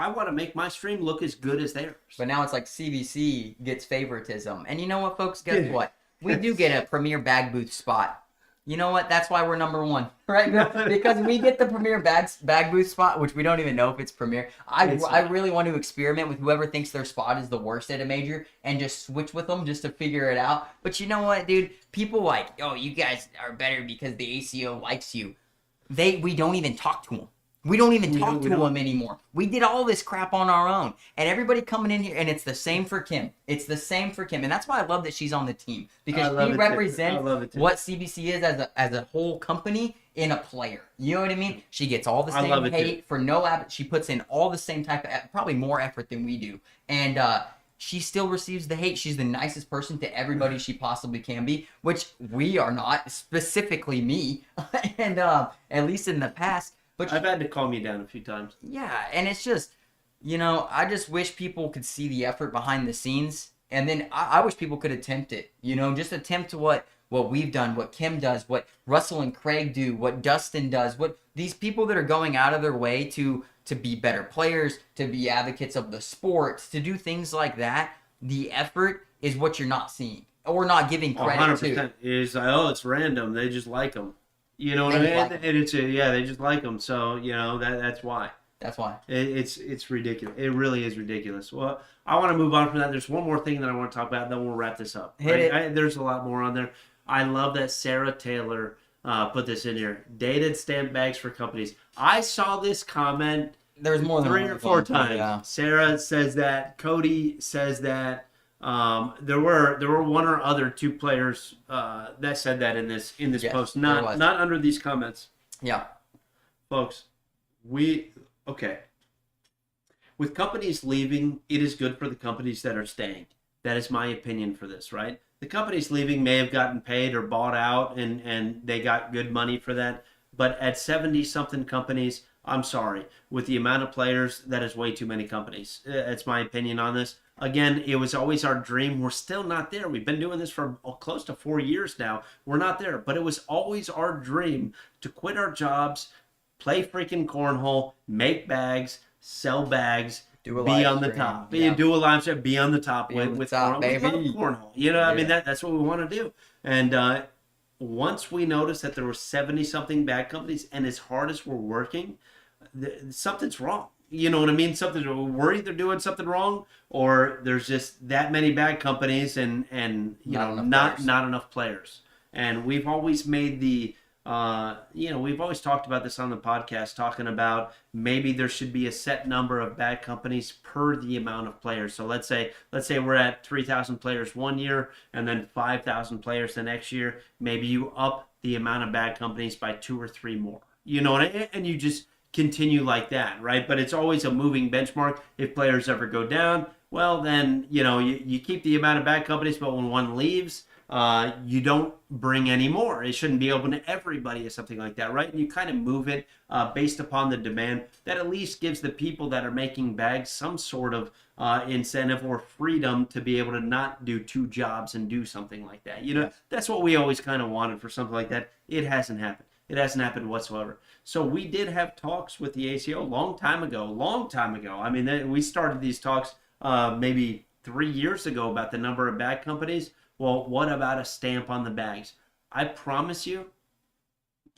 want to make my stream look as good as theirs. But now it's like CBC gets favoritism. And you know what, folks? Guess what? We do get a premier bag booth spot. You know what? That's why we're number 1, right? Because we get the premier bag booth spot, which we don't even know if it's premier. I really want to experiment with whoever thinks their spot is the worst at a major and just switch with them just to figure it out. But you know what, dude? People like, oh, you guys are better because the ACO likes you. We don't even talk to them. We don't even talk to them anymore. We did all this crap on our own. And everybody coming in here, and it's the same for Kim. It's the same for Kim. And that's why I love that she's on the team. Because she represents what CBC is as a whole company in a player. You know what I mean? She gets all the same hate for no effort. She puts in all the same type of, probably more effort than we do. And she still receives the hate. She's the nicest person to everybody she possibly can be, which we are not, specifically me. And at least in the past. But I've had to calm you down a few times. Yeah, and it's just, I just wish people could see the effort behind the scenes. And then I wish people could attempt it. Just attempt what we've done, what Kim does, what Russell and Craig do, what Dustin does, what these people that are going out of their way to be better players, to be advocates of the sport, to do things like that. The effort is what you're not seeing or not giving credit 100% to. Is, it's random. They just like them. You know what I mean? And it's they just like them. So that's why. That's why. It's ridiculous. It really is ridiculous. Well, I want to move on from that. There's one more thing that I want to talk about, and then we'll wrap this up. There's a lot more on there. I love that Sarah Taylor put this in here. Dated stamp bags for companies. I saw this comment. There's more than 3 or 4 times. Yeah. Sarah says that. Cody says that. There were 1 or other 2 players that said that in this post, not under these comments. Yeah, folks, with companies leaving, it is good for the companies that are staying. That is my opinion for this, right? The companies leaving may have gotten paid or bought out, and they got good money for that. But at 70-something companies, I'm sorry, with the amount of players, that is way too many companies. That's my opinion on this. Again, it was always our dream. We're still not there. We've been doing this for close to 4 years now. We're not there. But it was always our dream to quit our jobs, play freaking cornhole, make bags, sell bags, Do a be live on the stream. top. Yeah. Do a live stream. Be on the top Be on the with top, cornhole. We love baby. cornhole. You know, I mean Yeah. that's what we want to do. And once we noticed that there were 70 something bad companies, and as hard as we're working, something's wrong. You know what I mean? Something we're either doing something wrong, or there's just that many bad companies, and not enough players. And we've always made the we've always talked about this on the podcast, talking about maybe there should be a set number of bad companies per the amount of players. So let's say we're at 3,000 players one year, and then 5,000 players the next year. Maybe you up the amount of bad companies by 2 or 3 more. You know, and you just continue like that, right? But it's always a moving benchmark. If players ever go down, well, then you keep the amount of bad companies, but when one leaves, you don't bring any more. It shouldn't be open to everybody or something like that, right? And you kind of move it based upon the demand. That at least gives the people that are making bags some sort of incentive or freedom to be able to not do 2 jobs and do something like that. That's what we always kind of wanted for something like that. It hasn't happened. It hasn't happened whatsoever. So we did have talks with the ACO long time ago. I mean, we started these talks maybe 3 years ago about the number of bag companies. Well, what about a stamp on the bags? I promise you,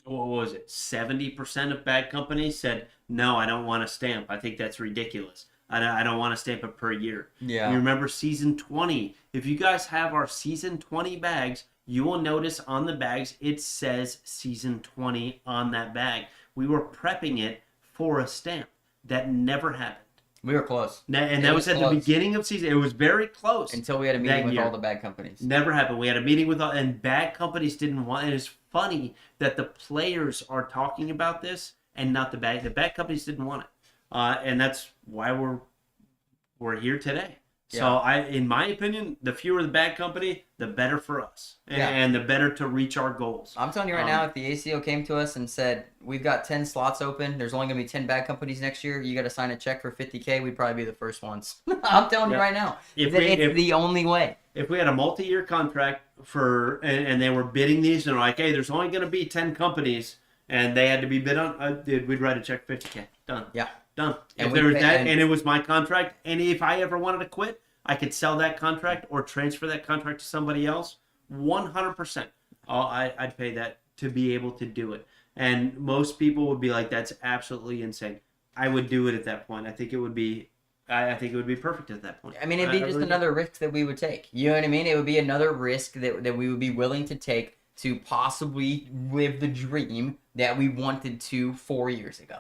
what was it? 70% of bag companies said, no, I don't want a stamp. I think that's ridiculous. I don't want to stamp it per year. Yeah. You remember season 20? If you guys have our season 20 bags, you will notice on the bags it says season 20 on that bag. We were prepping it for a stamp. That never happened. We were close. And that was at the beginning of season. It was very close. Until we had a meeting with all the bag companies. Never happened. We had a meeting with all, and bag companies didn't want it. It's funny that the players are talking about this and not the bag. The bag companies didn't want it. And that's why we're here today. So in my opinion, the fewer the bad company, the better for us, and the better to reach our goals. I'm telling you right now, if the ACO came to us and said, we've got 10 slots open, there's only going to be 10 bad companies next year, you got to sign a check for $50K, we'd probably be the first ones. I'm telling you right now. It's the only way. If we had a multi-year contract and they were bidding these, and they're like, hey, there's only going to be 10 companies, and they had to be bid on, we'd write a check for $50K. Done. Yeah. Done. If there was that, and it was my contract, and if I ever wanted to quit, I could sell that contract or transfer that contract to somebody else. 100%. I'd pay that to be able to do it. And most people would be like, "That's absolutely insane." I would do it at that point. I think it would be perfect at that point. I mean, it'd be just another risk that we would take. You know what I mean? It would be another risk that we would be willing to take to possibly live the dream that we wanted to 4 years ago.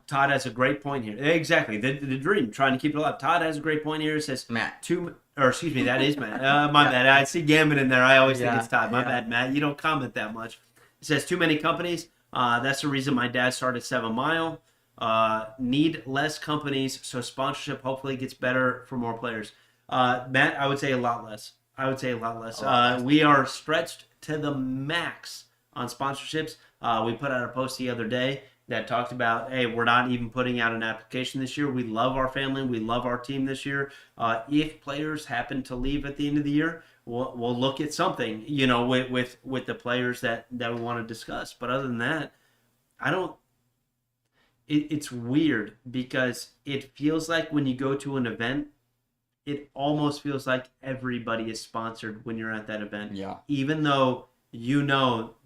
Todd has a great point here. Exactly, the dream, trying to keep it alive. Todd has a great point here. It says Matt. That is Matt. My bad. I see Gambit in there. I always think it's Todd. My bad, Matt. You don't comment that much. It says too many companies. That's the reason my dad started 7 Mile. Need less companies so sponsorship hopefully gets better for more players. Matt, I would say a lot less. We are stretched to the max on sponsorships. We put out a post the other day that talked about, hey, we're not even putting out an application this year. We love our family. We love our team this year. If players happen to leave at the end of the year, we'll look at something, with the players that we want to discuss. But other than that, it's weird because it feels like when you go to an event, it almost feels like everybody is sponsored when you're at that event. Yeah. Even though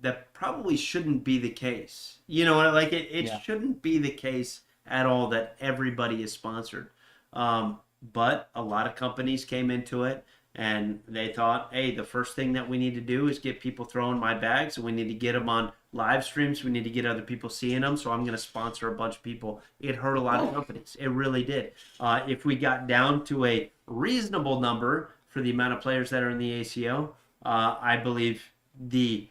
that probably shouldn't be the case. It shouldn't be the case at all that everybody is sponsored. But a lot of companies came into it and they thought, hey, the first thing that we need to do is get people throwing my bags, and we need to get them on live streams. We need to get other people seeing them. So I'm going to sponsor a bunch of people. It hurt a lot of companies. It really did. If we got down to a reasonable number for the amount of players that are in the ACO, I believe the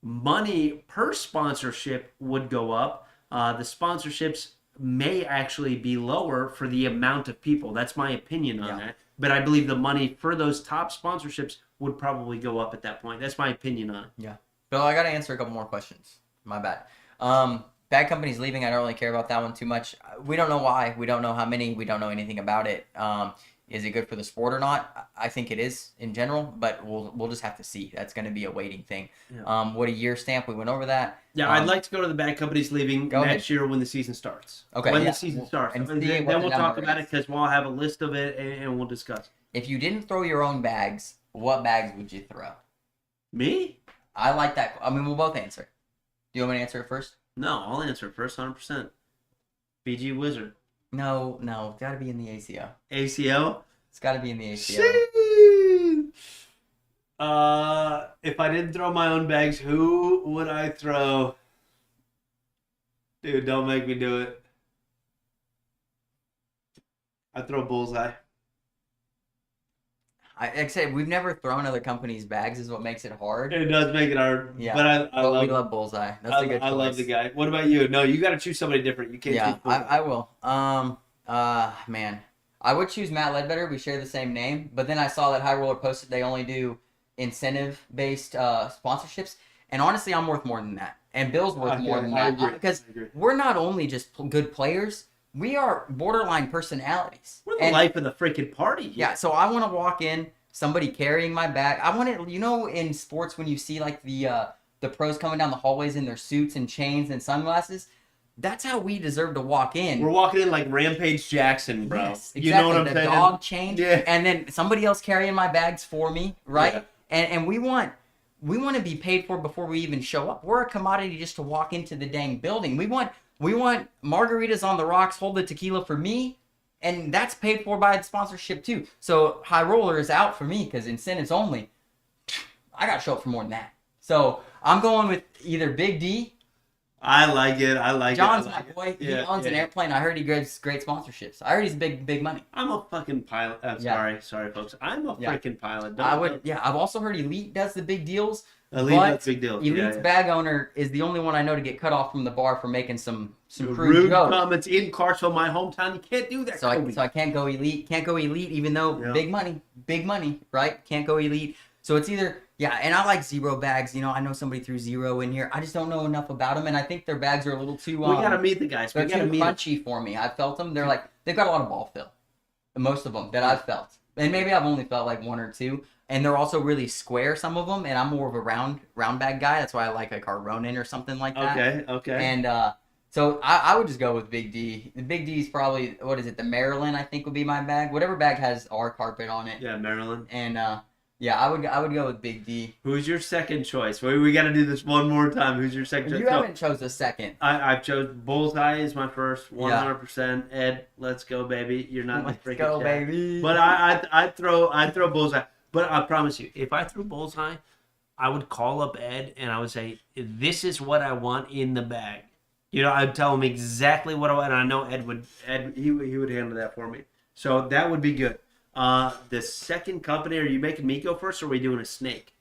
money per sponsorship would go up. The sponsorships may actually be lower for the amount of people. That's my opinion on that. But I believe the money for those top sponsorships would probably go up at that point. That's my opinion on it. Yeah. Bill, I got to answer a couple more questions. My bad. Bad companies leaving, I don't really care about that one too much. We don't know why. We don't know how many. We don't know anything about it. Is it good for the sport or not? I think it is in general, but we'll just have to see. That's going to be a waiting thing. Yeah. What a year stamp. We went over that. Yeah, I'd like to go to the bag companies leaving next year when the season starts. Okay. When the season starts. And then we'll talk about it because we'll have a list of it and we'll discuss. If you didn't throw your own bags, what bags would you throw? Me? I like that. I mean, we'll both answer. Do you want me to answer it first? No, I'll answer it first, 100%. BG Wizard. No, it's got to be in the ACO. ACO? It's got to be in the ACO. If I didn't throw my own bags, who would I throw? Dude, don't make me do it. I throw Bullseye. Like I said, we've never thrown other companies' bags, is what makes it hard. It does make it hard. Yeah, but we love Bullseye. That's a good choice. I love the guy. What about you? No, you got to choose somebody different. You can't. Yeah, I will. Man, I would choose Matt Ledbetter. We share the same name, but then I saw that High Roller posted they only do incentive-based sponsorships, and honestly, I'm worth more than that, and Bill's worth more than that because we're not only just good players. We are borderline personalities. We're the life of the freaking party. Yeah, so I want to walk in, somebody carrying my bag. I want it, in sports when you see like the pros coming down the hallways in their suits and chains and sunglasses. That's how we deserve to walk in. We're walking in like Rampage Jackson, bro. Yes, exactly. You know what I'm saying? The dog chain, and then somebody else carrying my bags for me, right? Yeah. And we want to be paid for before we even show up. We're a commodity just to walk into the dang building. We want margaritas on the rocks, hold the tequila for me, and that's paid for by the sponsorship too. So High Roller is out for me because incentives only. I got to show up for more than that. So I'm going with either Big D. I like it. John's my boy. He owns an airplane. I heard he gives great sponsorships. I heard he's big money. I'm a fucking pilot. I'm sorry, folks. I'm a freaking pilot. I've also heard Elite does the big deals. Elite does big deals. Elite's bag owner is the only one I know to get cut off from the bar for making some rude jokes. Comments in Clarksville, my hometown. You can't do that. So I can't go Elite. Can't go Elite, even though big money, right? Can't go Elite. So it's either. Yeah, and I like Zero bags. I know somebody threw Zero in here. I just don't know enough about them, and I think their bags are a little too. We gotta meet the guys. They're too crunchy for me. I felt them. They've got a lot of ball fill. Most of them that I've felt, and maybe I've only felt like one or two. And they're also really square, some of them, and I'm more of a round bag guy. That's why I like our Ronin or something like that. Okay. And so I would just go with Big D. The Big D is probably the Maryland I think would be my bag. Whatever bag has our carpet on it. Yeah, Maryland. And I would go with Big D. Who's your second choice? We got to do this one more time. Who's your second choice? You haven't chose a second. I've chose Bullseye is my first, 100%. Ed, let's go, baby. You're not the freaking go, baby. But I throw Bullseye. But I promise you, if I threw Bullseye, I would call up Ed and I would say, "This is what I want in the bag." I'd tell him exactly what I want, and I know Ed would handle that for me. So that would be good. The second company, are you making me go first, or are we doing a snake?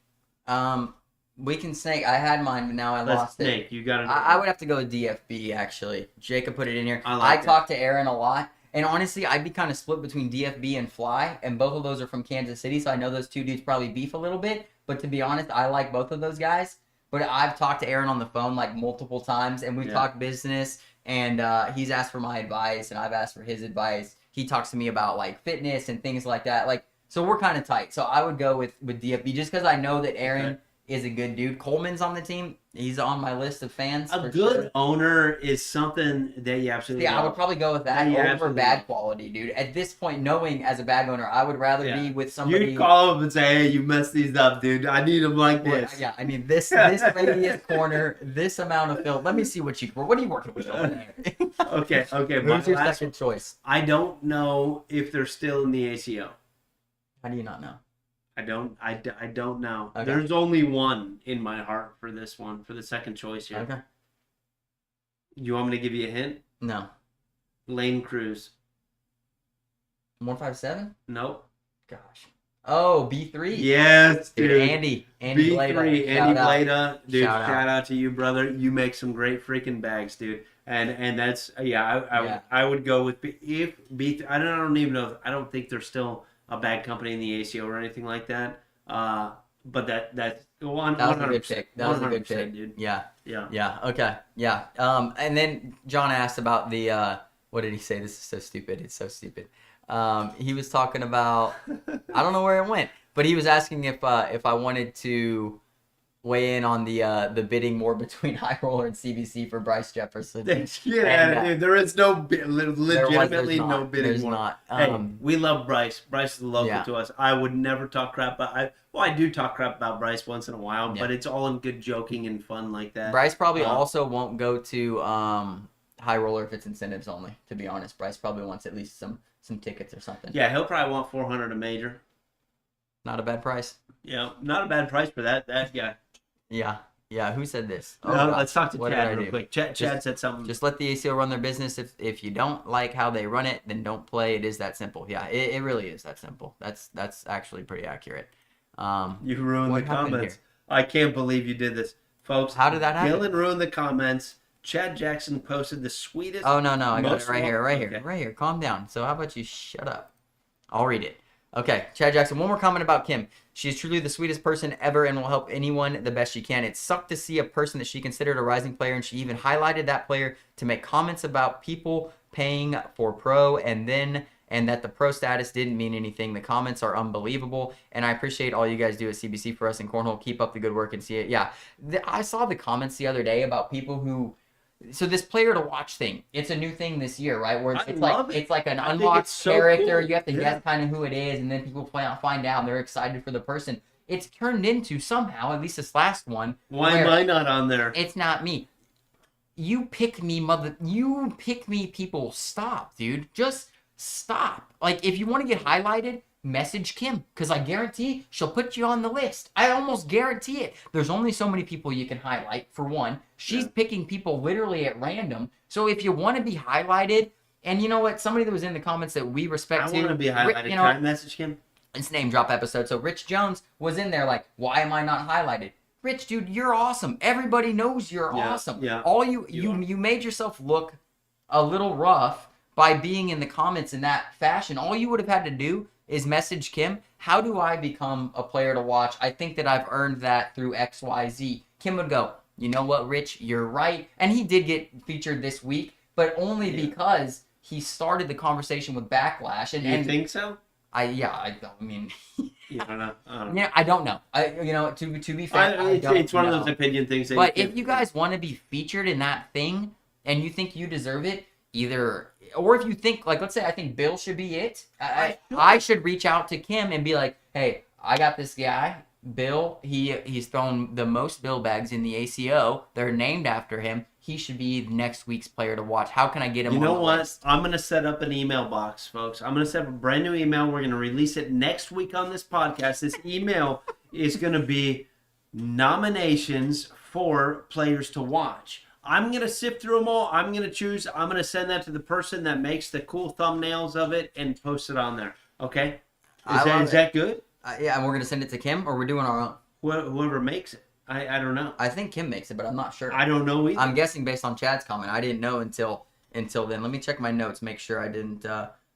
We can snake. I had mine, but now I lost snake. it. You got it. I would have to go with DFB, actually. Jacob put it in here. I talked to Aaron a lot. And honestly, I'd be kind of split between DFB and Fly, and both of those are from Kansas City, so I know those two dudes probably beef a little bit. But to be honest, I like both of those guys. But I've talked to Aaron on the phone like multiple times, and we've talked business, and he's asked for my advice, and I've asked for his advice. He talks to me about like fitness and things like that. So we're kind of tight. So I would go with DFB just because I know that Aaron is a good dude. Coleman's on the team. He's on my list of fans. A good owner is something that you absolutely I would probably go with that over bad quality, dude. At this point, knowing as a bag owner, I would rather be with somebody. You'd call up and say, "Hey, you messed these up, dude. I need them like this." Yeah, I mean this radius corner, this amount of fill. Let me see what are you working with over there? Okay. Who's your second choice? I don't know if they're still in the ACO. How do you not know? I don't know. Okay. There's only one in my heart for this one, for the second choice here. Okay. You want me to give you a hint? No. Lane Cruz. 157? Nope. Gosh. Oh, B3? Yes, dude. Andy B3, Blada. Andy Blada. Dude, shout out to you, brother. You make some great freaking bags, dude. And that's, I would go with if B3. I don't even know. I don't think they're still a bag company in the ACO or anything like that. But that's one. That was a good pick. That was a good pick, dude. Yeah. Okay. Yeah. And then John asked about the. What did he say? This is so stupid. It's so stupid. He was talking about, I don't know where it went, but he was asking if I wanted to weigh in on the bidding war between High Roller and CBC for Bryce Jefferson. Dude, there is legitimately no bidding There's war. not. Hey, we love Bryce. Bryce is local to us. I would never talk crap about. I do talk crap about Bryce once in a while, but it's all in good joking and fun like that. Bryce probably also won't go to High Roller if it's incentives only. To be honest, Bryce probably wants at least some tickets or something. Yeah, he'll probably want 400 a major. Not a bad price. Yeah, not a bad price for that guy. Yeah. Who said this? Let's talk to Chad real quick. Chad said something. Just let the ACO run their business. If you don't like how they run it, then don't play. It is that simple. Yeah, it really is that simple. That's actually pretty accurate. You ruined the comments. Here? I can't believe you did this, folks. How did that happen? Dylan ruined the comments. Chad Jackson posted the sweetest. Oh no, I got it right here. Calm down. So how about you shut up? I'll read it. Okay, Chad Jackson, one more comment about Kim. She is truly the sweetest person ever and will help anyone the best she can. It sucked to see a person that she considered a rising player, and she even highlighted that player to make comments about people paying for pro and that the pro status didn't mean anything. The comments are unbelievable, and I appreciate all you guys do at CBC for us in Cornhole. Keep up the good work and see it. Yeah, I saw the comments the other day about people who... So this player to watch thing, it's a new thing this year, right? Where it's like an unlocked character. Cool. You have to guess kind of who it is, and then people find out, and they're excited for the person. It's turned into somehow, at least this last one. Why am I not on there? It's not me. You pick me, people. Stop, dude. Just stop. Like, if you want to get highlighted, message Kim, because I guarantee she'll put you on the list. I almost guarantee it. There's only so many people you can highlight, for one. She's picking people literally at random. So if you want to be highlighted, and you know what? Somebody that was in the comments that we respect I want to be highlighted. Can I message Kim? It's name drop episode. So Rich Jones was in there like, why am I not highlighted? Rich, dude, you're awesome. Everybody knows you're awesome. Yeah. All you made yourself look a little rough by being in the comments in that fashion. All you would have had to do is message Kim, how do I become a player to watch? I think that I've earned that through XYZ. Kim would go, you know what, Rich, you're right. And he did get featured this week, but only because he started the conversation with Backlash. And you think so? I mean... You don't know. Yeah, I don't know. To be fair, it's one of those opinion things. But if you guys want to be featured in that thing, and you think you deserve it, or if you think, like, let's say I think Bill should be it, I should reach out to Kim and be like, hey, I got this guy, Bill. He's thrown the most Bill bags in the ACO. They're named after him. He should be next week's player to watch. How can I get him on the list? I'm going to set up an email box, folks. I'm going to set up a brand new email. We're going to release it next week on this podcast. This email is going to be nominations for players to watch. I'm going to sift through them all. I'm going to choose. I'm going to send that to the person that makes the cool thumbnails of it and post it on there. Okay? Is that good? Yeah, and we're going to send it to Kim, or we're doing our own? Whoever makes it. I don't know. I think Kim makes it, but I'm not sure. I don't know either. I'm guessing based on Chad's comment. I didn't know until then. Let me check my notes, make sure I didn't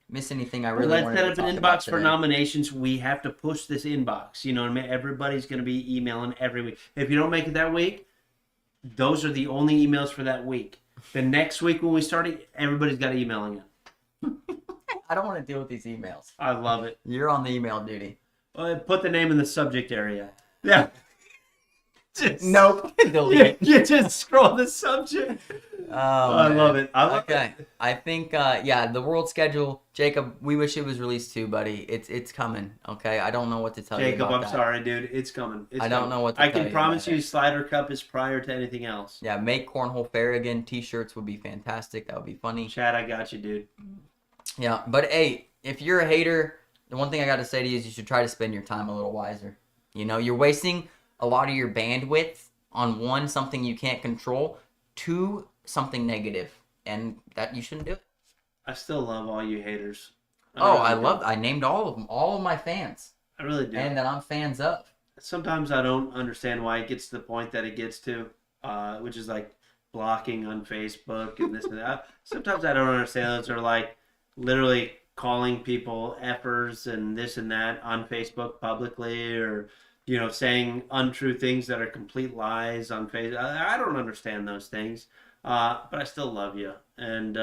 miss anything I really wanted to talk about. Let's set up an inbox for nominations. We have to push this inbox. You know what I mean? Everybody's going to be emailing every week. If you don't make it that week, those are the only emails for that week. The next week when we start it, everybody's got to email again. I don't want to deal with these emails. I love it. You're on the email duty. Put the name in the subject area. Yeah. Nope. Delete. You just scroll the subject. Oh, I love it. Okay. I think, the world schedule, Jacob, we wish it was released too, buddy. It's coming, okay? I don't know what to tell you about Jacob, I'm sorry, dude. It's coming. I don't know what to tell you. I can promise you Slider Cup is prior to anything else. Yeah, make Cornhole fair again. T-shirts would be fantastic. That would be funny. Chad, I got you, dude. Yeah, but hey, if you're a hater, the one thing I got to say to you is you should try to spend your time a little wiser. You know, you're wasting a lot of your bandwidth on something you can't control, two, something negative, and that you shouldn't do it. I still love all you haters. I named all of them, all of my fans. I really do. And that I'm fans of. Sometimes I don't understand why it gets to the point that it gets to, which is like blocking on Facebook and this and that. Sometimes I don't understand those are like literally calling people effers and this and that on Facebook publicly, or you know, saying untrue things that are complete lies on Facebook. I don't understand those things, but I still love you. And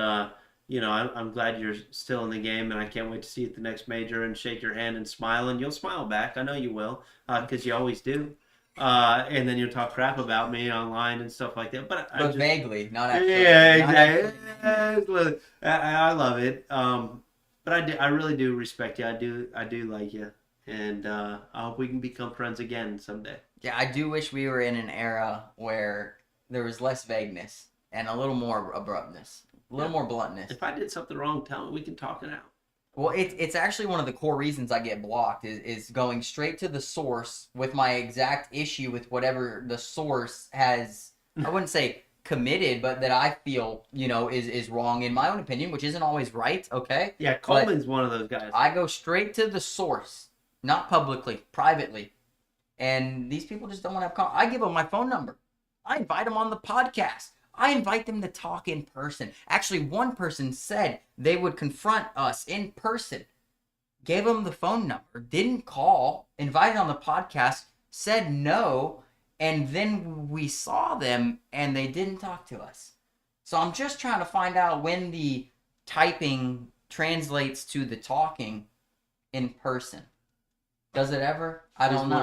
I'm glad you're still in the game, and I can't wait to see you at the next major and shake your hand and smile, and you'll smile back. I know you will, because you always do. And then you'll talk crap about me online and stuff like that. But vaguely, not actually. Yeah, exactly. I love it. But I really do respect you. I do like you, and I hope we can become friends again someday. Yeah, I do wish we were in an era where there was less vagueness and a little more abruptness, a little more bluntness. If I did something wrong, tell me. We can talk it out. Well, it's actually one of the core reasons I get blocked is going straight to the source with my exact issue with whatever the source has, I wouldn't say committed, but that I feel, is wrong in my own opinion, which isn't always right, okay? Yeah, Coleman's one of those guys. I go straight to the source, not publicly, privately. And these people just don't want to have I give them my phone number. I invite them on the podcast. I invite them to talk in person. Actually, one person said they would confront us in person. Gave them the phone number, didn't call, invited on the podcast, said no, and then we saw them and they didn't talk to us. So I'm just trying to find out when the typing translates to the talking in person. Does it ever? I don't know.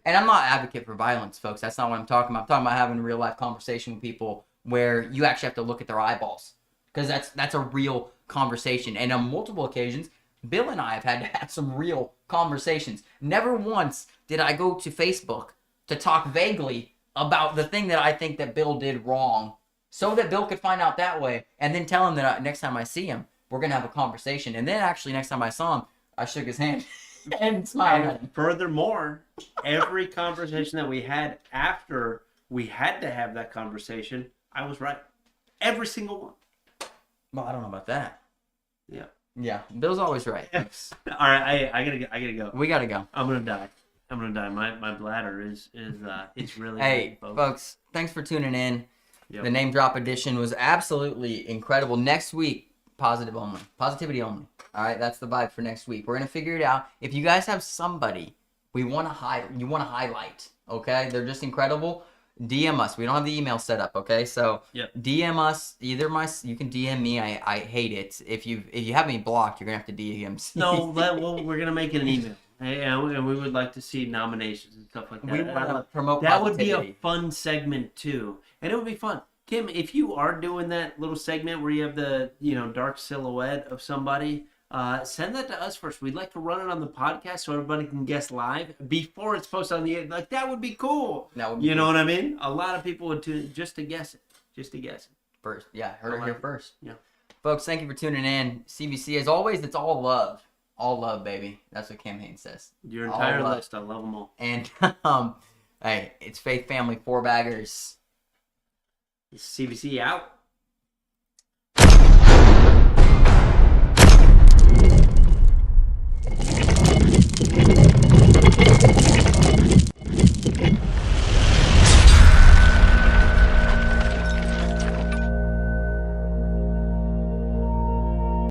And I'm not an advocate for violence, folks. That's not what I'm talking about. I'm talking about having a real life conversation with people where you actually have to look at their eyeballs, because that's a real conversation. And on multiple occasions, Bill and I have had to have some real conversations. Never once did I go to Facebook to talk vaguely about the thing that I think that Bill did wrong, so that Bill could find out that way, and then tell him that next time I see him, we're going to have a conversation. And then actually next time I saw him, I shook his hand and smiled at him. Furthermore, every conversation that we had after we had to have that conversation, I was right. Every single one. Well, I don't know about that. Yeah. Yeah, Bill's always right. Yes. All right, I gotta go. We gotta go. I'm gonna die. My bladder is it's really Hey, bad, folks, thanks for tuning in. Yep. The name drop edition was absolutely incredible. Next week, positivity only. All right, that's the vibe for next week. We're gonna figure it out. If you guys have somebody you want to highlight, okay? They're just incredible. DM us. We don't have the email set up, okay? So DM us. You can DM me. I hate it. If you have me blocked, you're gonna have to DM. No, we're gonna make it an email, and we would like to see nominations and stuff like that. We want to promote that. Positivity. Would be a fun segment too, and it would be fun. Kim, if you are doing that little segment where you have the dark silhouette of somebody, send that to us first. We'd like to run it on the podcast so everybody can guess live before it's posted on the that would be cool. You know what I mean? A lot of people would tune just to guess it. First, yeah, heard it here first. Yeah, folks, thank you for tuning in. CBC, as always, it's all love. All love, baby. That's what Cam Haynes says. Your entire list, I love them all. And hey, it's Faith Family 4 Baggers. CBC out.